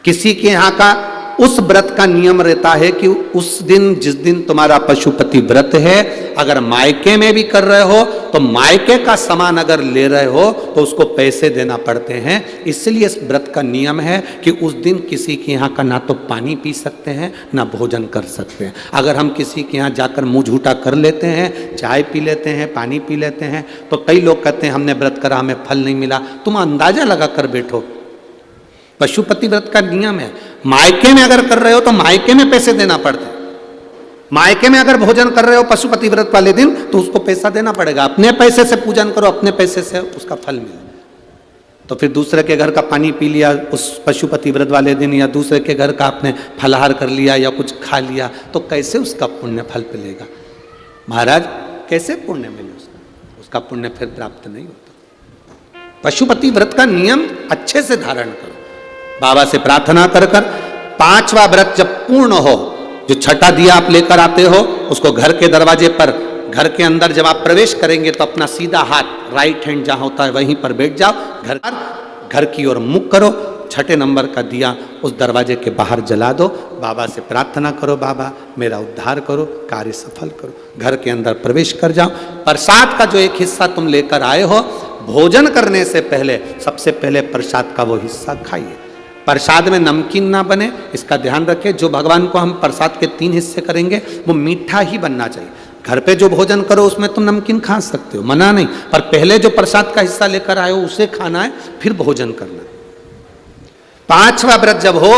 Speaker 1: किसी के यहाँ का उस व्रत का नियम रहता है कि उस दिन जिस दिन तुम्हारा पशुपति व्रत है, अगर मायके में भी कर रहे हो तो मायके का सामान अगर ले रहे हो तो उसको पैसे देना पड़ते हैं। इसलिए इस व्रत का नियम है कि उस दिन किसी के यहाँ का ना तो पानी पी सकते हैं ना भोजन कर सकते हैं। अगर हम किसी के यहाँ जाकर मुँह झूठा कर लेते हैं, चाय पी लेते हैं, पानी पी लेते हैं, तो कई लोग कहते हैं हमने व्रत करा, हमें फल नहीं मिला। तुम अंदाजा लगा कर बैठो, पशुपति व्रत का नियम है। मायके में अगर कर रहे हो तो मायके में पैसे देना पड़ता है। मायके में अगर भोजन कर रहे हो पशुपति व्रत वाले दिन तो उसको पैसा देना पड़ेगा। अपने पैसे से पूजन करो, अपने पैसे से उसका फल मिले। तो फिर दूसरे के घर का पानी पी लिया उस पशुपति व्रत वाले दिन, या दूसरे के घर का आपने फलाहार कर लिया या कुछ खा लिया, तो कैसे उसका पुण्य फल मिलेगा महाराज? कैसे पुण्य मिले उसका पुण्य फिर प्राप्त नहीं होता। पशुपति व्रत का नियम अच्छे से धारण करो, बाबा से प्रार्थना कर कर। 5वां व्रत जब पूर्ण हो, जो 6ठा दिया आप लेकर आते हो, उसको घर के दरवाजे पर, घर के अंदर जब आप प्रवेश करेंगे तो अपना सीधा हाथ राइट हैंड जहां होता है वहीं पर बैठ जाओ, घर की ओर मुख करो। 6ठे नंबर का दिया उस दरवाजे के बाहर जला दो। बाबा से प्रार्थना करो, बाबा मेरा उद्धार करो, कार्य सफल करो। घर के अंदर प्रवेश कर जाओ। प्रसाद का जो एक हिस्सा तुम लेकर आए हो, भोजन करने से पहले सबसे पहले प्रसाद का वो हिस्सा खाइए। प्रसाद में नमकीन ना बने, इसका ध्यान रखें। जो भगवान को हम प्रसाद के 3 हिस्से करेंगे वो मीठा ही बनना चाहिए। घर पे जो भोजन करो उसमें तुम नमकीन खा सकते हो, मना नहीं, पर पहले जो प्रसाद का हिस्सा लेकर आए हो उसे खाना है, फिर भोजन करना है। 5वां व्रत जब हो,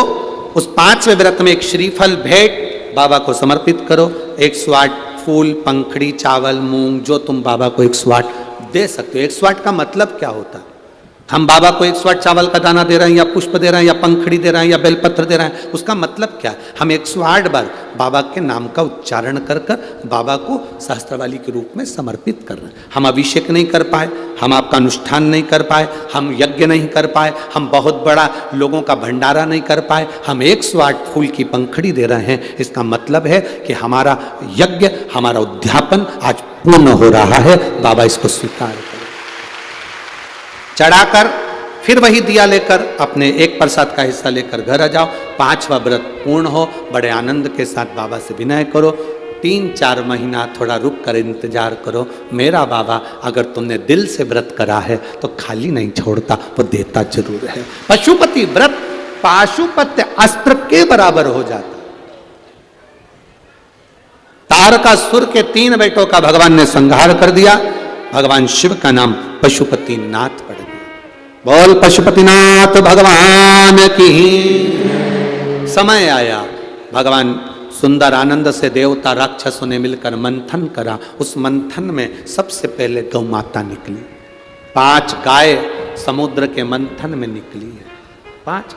Speaker 1: उस 5वें व्रत में एक श्रीफल भेंट बाबा को समर्पित करो। 108 फूल, पंखड़ी, चावल, मूंग, जो तुम बाबा को 108 दे सकते हो। 108 का मतलब क्या होता है? हम बाबा को 108 चावल का दाना दे रहे हैं, या पुष्प दे रहे हैं, या पंखड़ी दे रहे हैं, या बेलपत्र दे रहे हैं, उसका मतलब क्या है? हम 108 बार बाबा के नाम का उच्चारण कर कर बाबा को सहस्त्रवाली के रूप में समर्पित कर रहे हैं। हम अभिषेक नहीं कर पाए, हम आपका अनुष्ठान नहीं कर पाए, हम यज्ञ नहीं कर पाए, हम बहुत बड़ा लोगों का भंडारा नहीं कर पाए, हम 108 फूल की पंखड़ी दे रहे हैं। इसका मतलब है कि हमारा यज्ञ, हमारा उद्यापन आज पूर्ण हो रहा है। बाबा इसको स्वीकार करें। चढ़ाकर फिर वही दिया लेकर अपने एक प्रसाद का हिस्सा लेकर घर आ जाओ। 5वां व्रत पूर्ण हो, बड़े आनंद के साथ बाबा से विनय करो। 3-4 महीना थोड़ा रुक कर इंतजार करो। मेरा बाबा अगर तुमने दिल से व्रत करा है तो खाली नहीं छोड़ता, वो देता जरूर है। पशुपति व्रत पाशुपत्य अस्त्र के बराबर हो जाता। तारकासुर के 3 बेटों का भगवान ने संहार कर दिया। भगवान शिव का नाम पशुपति नाथ पड़ गया। बोल पशुपतिनाथ भगवान की। समय आया, भगवान सुंदर आनंद से देवता राक्षसों ने मिलकर मंथन करा। उस मंथन में सबसे पहले गौ माता निकली। 5 गाय समुद्र के मंथन में निकली है। 5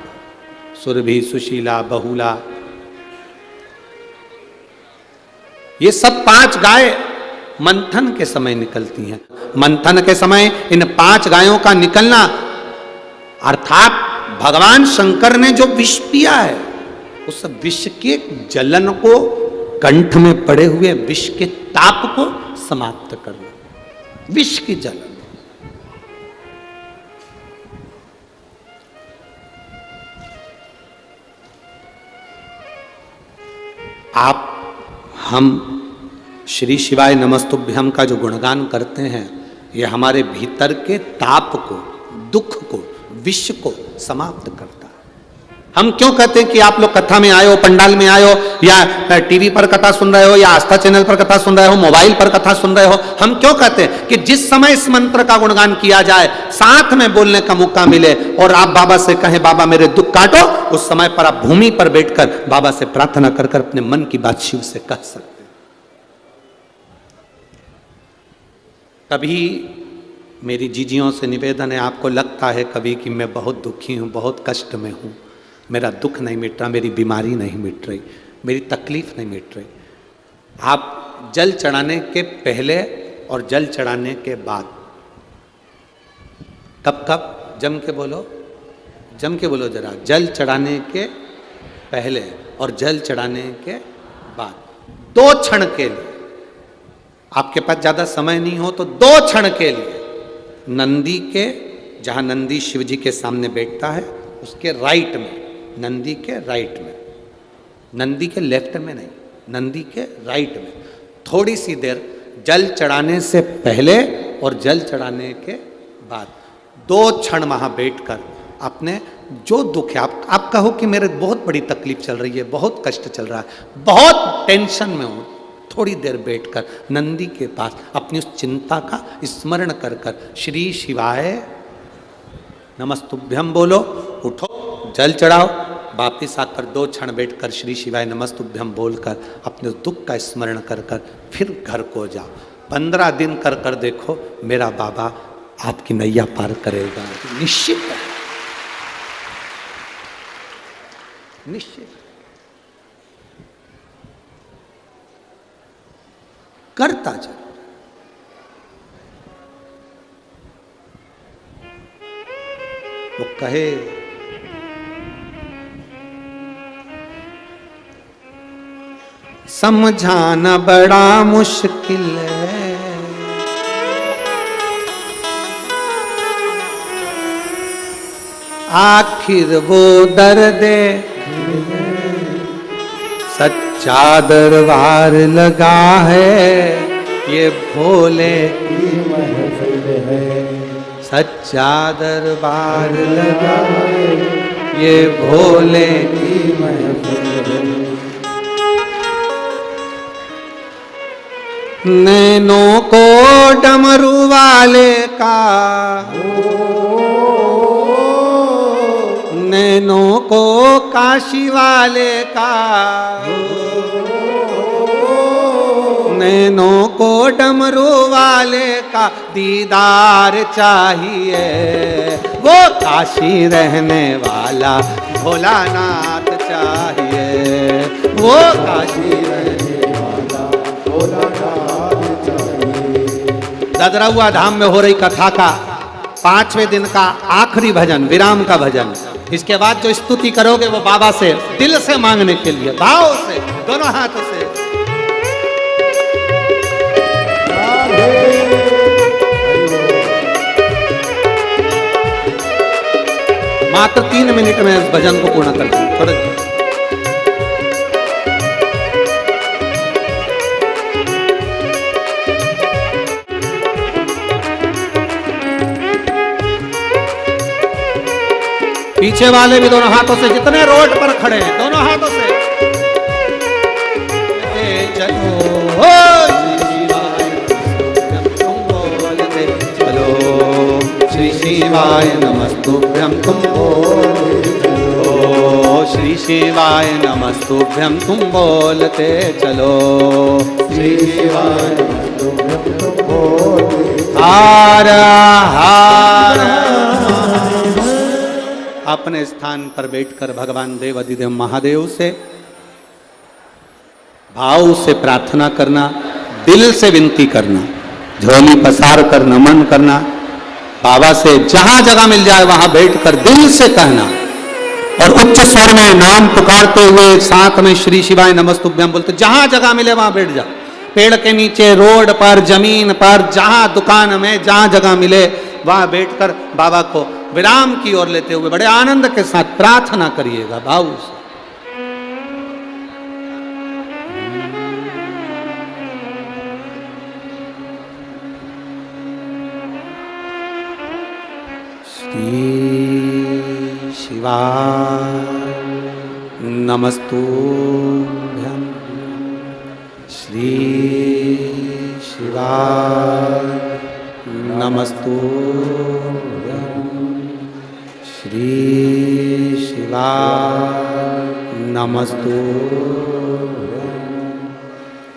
Speaker 1: सुरभि, सुशीला, बहुला, ये सब 5 गाय मंथन के समय निकलती हैं। मंथन के समय इन 5 गायों का निकलना अर्थात भगवान शंकर ने जो विष पिया है उस विष के जलन को, कंठ में पड़े हुए विष के ताप को समाप्त करना। विष की जलन, आप हम श्री शिवाय नमस्तुभ्यम का जो गुणगान करते हैं, ये हमारे भीतर के ताप को, दुख को, विष को समाप्त करता है। हम क्यों कहते हैं कि आप लोग कथा में आए हो, पंडाल में आए हो, या टीवी पर कथा सुन रहे हो, या आस्था चैनल पर कथा सुन रहे हो, मोबाइल पर कथा सुन रहे हो? हम क्यों कहते हैं कि जिस समय इस मंत्र का गुणगान किया जाए, साथ में बोलने का मौका मिले और आप बाबा से कहें बाबा मेरे दुख काटो, उस समय पर आप भूमि पर बैठकर बाबा से प्रार्थना कर कर अपने मन की बात शिव से कह सकते हैं। कभी मेरी जीजियों से निवेदन है, आपको लगता है कभी कि मैं बहुत दुखी हूँ, बहुत कष्ट में हूँ, मेरा दुख नहीं मिट रहा, मेरी बीमारी नहीं मिट रही, मेरी तकलीफ नहीं मिट रही। आप जल चढ़ाने के पहले और जल चढ़ाने के बाद, कब कब जम के बोलो, जम के बोलो जरा। जल चढ़ाने के पहले और जल चढ़ाने के बाद 2 क्षण के लिए, आपके पास ज्यादा समय नहीं हो तो 2 क्षण के लिए नंदी के, जहां नंदी शिव जी के सामने बैठता है उसके राइट में, नंदी के राइट में, नंदी के लेफ्ट में नहीं, नंदी के राइट में थोड़ी सी देर जल चढ़ाने से पहले और जल चढ़ाने के बाद 2 क्षण वहां बैठकर अपने जो दुख है, आप कहो कि मेरे बहुत बड़ी तकलीफ चल रही है, बहुत कष्ट चल रहा है, बहुत टेंशन में हूं, थोड़ी देर बैठकर नंदी के पास अपनी उस चिंता का स्मरण कर कर श्री शिवाय नमस्तुभ्यम बोलो, उठो, जल चढ़ाओ, वापिस आकर 2 क्षण बैठकर श्री शिवाय नमस्तुभ्यम बोलकर अपने दुख का स्मरण कर कर फिर घर को जाओ। 15 दिन कर कर देखो, मेरा बाबा आपकी नैया पार करेगा, निश्चित है, निश्चित। करता चलो। वो कहे समझाना बड़ा मुश्किल है, आखिर वो दर्द सच्चा दरबार लगा है, ये भोले की महफिल है, सच्चा दरबार लगा है। ये भोले की महफिल। नैनों को डमरू वाले का, नैनों को काशी वाले का, नैनों को डमरू वाले का दीदार चाहिए। वो काशी रहने वाला भोलानाथ चाहिए। वो काशी रहने वाला भोलानाथ चाहिए। ददरौआ धाम में हो रही कथा का 5वें दिन का आखिरी भजन, विराम का भजन। इसके बाद जो स्तुति करोगे वो बाबा से दिल से मांगने के लिए, भाव से, दोनों हाथों से। मात्र 3 मिनट में इस भजन को पूर्ण कर दें। थोड़े पीछे वाले भी दोनों हाथों से, जितने रोड पर खड़े हैं दोनों हाथों से चलो। श्री शिवाय नमस्तुभ्यं तुम बोलो, श्री शिवाय नमस्तुभ्यं तुम बोलते चलो। श्री शिवाय नमस्तुभ्यं तुम बोलते। हार हार। अपने स्थान पर बैठकर भगवान देव अधिदेव महादेव से भाव से प्रार्थना करना, दिल से विनती करना, झोली पसार कर नमन करना, बाबा से जहां जगह मिल जाए वहां बैठकर दिल से कहना और उच्च स्वर में नाम पुकारते हुए साथ में श्री शिवाय नमस्तुभ्यं बोलते। जहां जगह मिले वहां बैठ जाओ, पेड़ के नीचे, रोड पर, जमीन पर, जहां दुकान में, जहां जगह मिले वहां बैठकर बाबा को विराम की ओर लेते हुए बड़े आनंद के साथ प्रार्थना करिएगा भाव से। शिवाय नमस्तुभ्यं, श्री शिवाय नमस्तुभ्यं, श्री शिवाय नमस्तुभ्यं,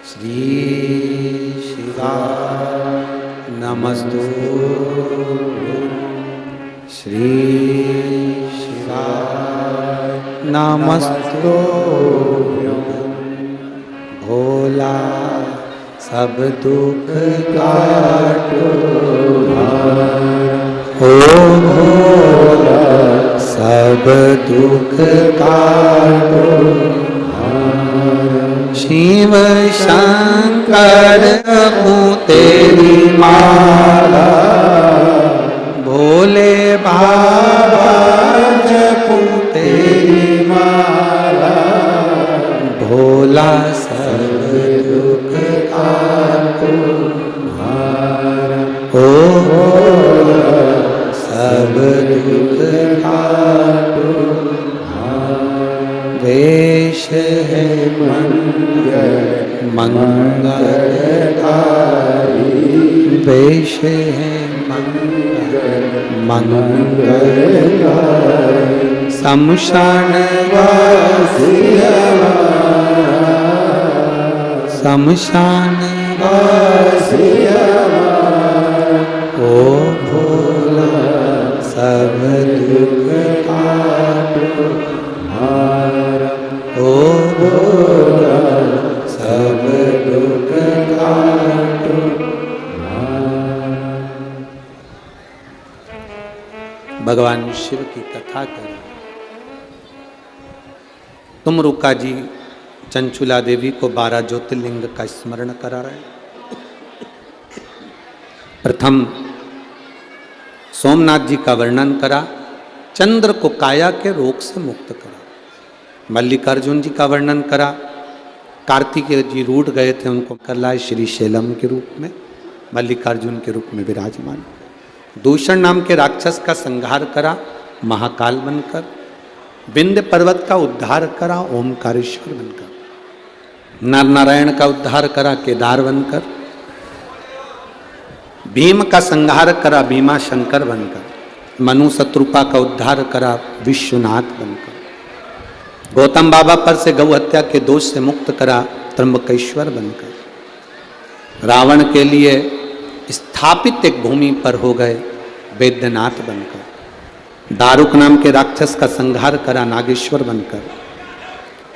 Speaker 1: श्री शिवाय नमस्तुभ्यं, श्री शिवाय नमस्तुभ्यं। भोला सब दुख काटो, ओ भोला सब दुख काटो, शिव शंकर हूँ तेरी माला, भोले बाबा जपूं तेरी माला, भोला सब दुख काटो हमारा, ओ भोला सब दुख काटो हमारा। वेश है मंगलकारी, वेश है मंगलकारी, शमशान वासिया, शमशान वासिया, ओ भोला सब दुख काटो हमारा, ओ भोला सब दुख काटो हमारा। भगवान शिव की कथा करें। तुमरुका जी चंचुला देवी को 12 ज्योतिर्लिंग का स्मरण करा रहे। प्रथम सोमनाथ जी का वर्णन करा, चंद्र को काया के रोग से मुक्त करा। मल्लिकार्जुन जी का वर्णन करा, कार्तिकेय जी रूठ गए थे उनको कर लाए श्री शैलम के रूप में, मल्लिकार्जुन के रूप में विराजमान। दूषण नाम के राक्षस का संहार करा महाकाल बनकर। विंध्य पर्वत का उद्धार करा ओमकारेश्वर बनकर, नर नारायण का उद्धार करा केदार बनकर, भीम का संहार करा भीमा शंकर बनकर, मनु शत्रुपा का उद्धार करा विश्वनाथ बनकर, गौतम बाबा पर से गौ हत्या के दोष से मुक्त करा त्र्यंबकेश्वर बनकर, रावण के लिए स्थापित एक भूमि पर हो गए वैद्यनाथ बनकर, दारुक नाम के राक्षस का संहार करा नागेश्वर बनकर,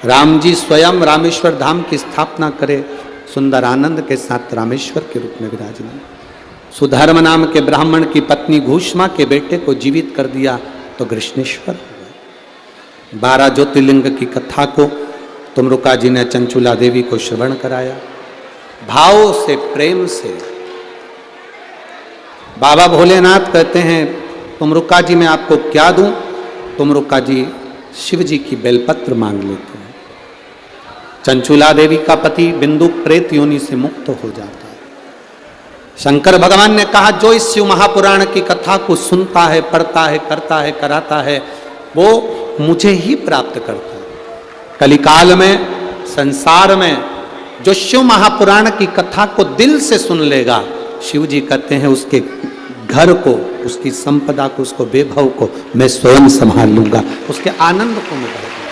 Speaker 1: राम जी स्वयं रामेश्वर धाम की स्थापना करे सुंदर आनंद के साथ रामेश्वर के रूप में विराजमान, सुधर्म नाम के ब्राह्मण की पत्नी घूष्मा के बेटे को जीवित कर दिया तो कृष्णेश्वर हो गए। 12 ज्योतिर्लिंग की कथा को तुमरुका जी ने चंचुला देवी को श्रवण कराया, भाव से प्रेम से। बाबा भोलेनाथ कहते हैं तुमरुका जी मैं आपको क्या दूं? तुमरुका जी शिव जी की बेलपत्र मांग लेते हैं। चंचुला देवी का पति बिंदु प्रेत योनि से मुक्त हो जाता है। शंकर भगवान ने कहा जो इस शिव महापुराण की कथा को सुनता है, पढ़ता है, करता है, कराता है, वो मुझे ही प्राप्त करता है। कलिकाल में संसार में जो शिव महापुराण की कथा को दिल से सुन लेगा, शिव जी कहते हैं उसके घर को, उसकी संपदा को, उसको वैभव को मैं स्वयं संभाल लूंगा, उसके आनंद को मैं बढ़ाऊंगा।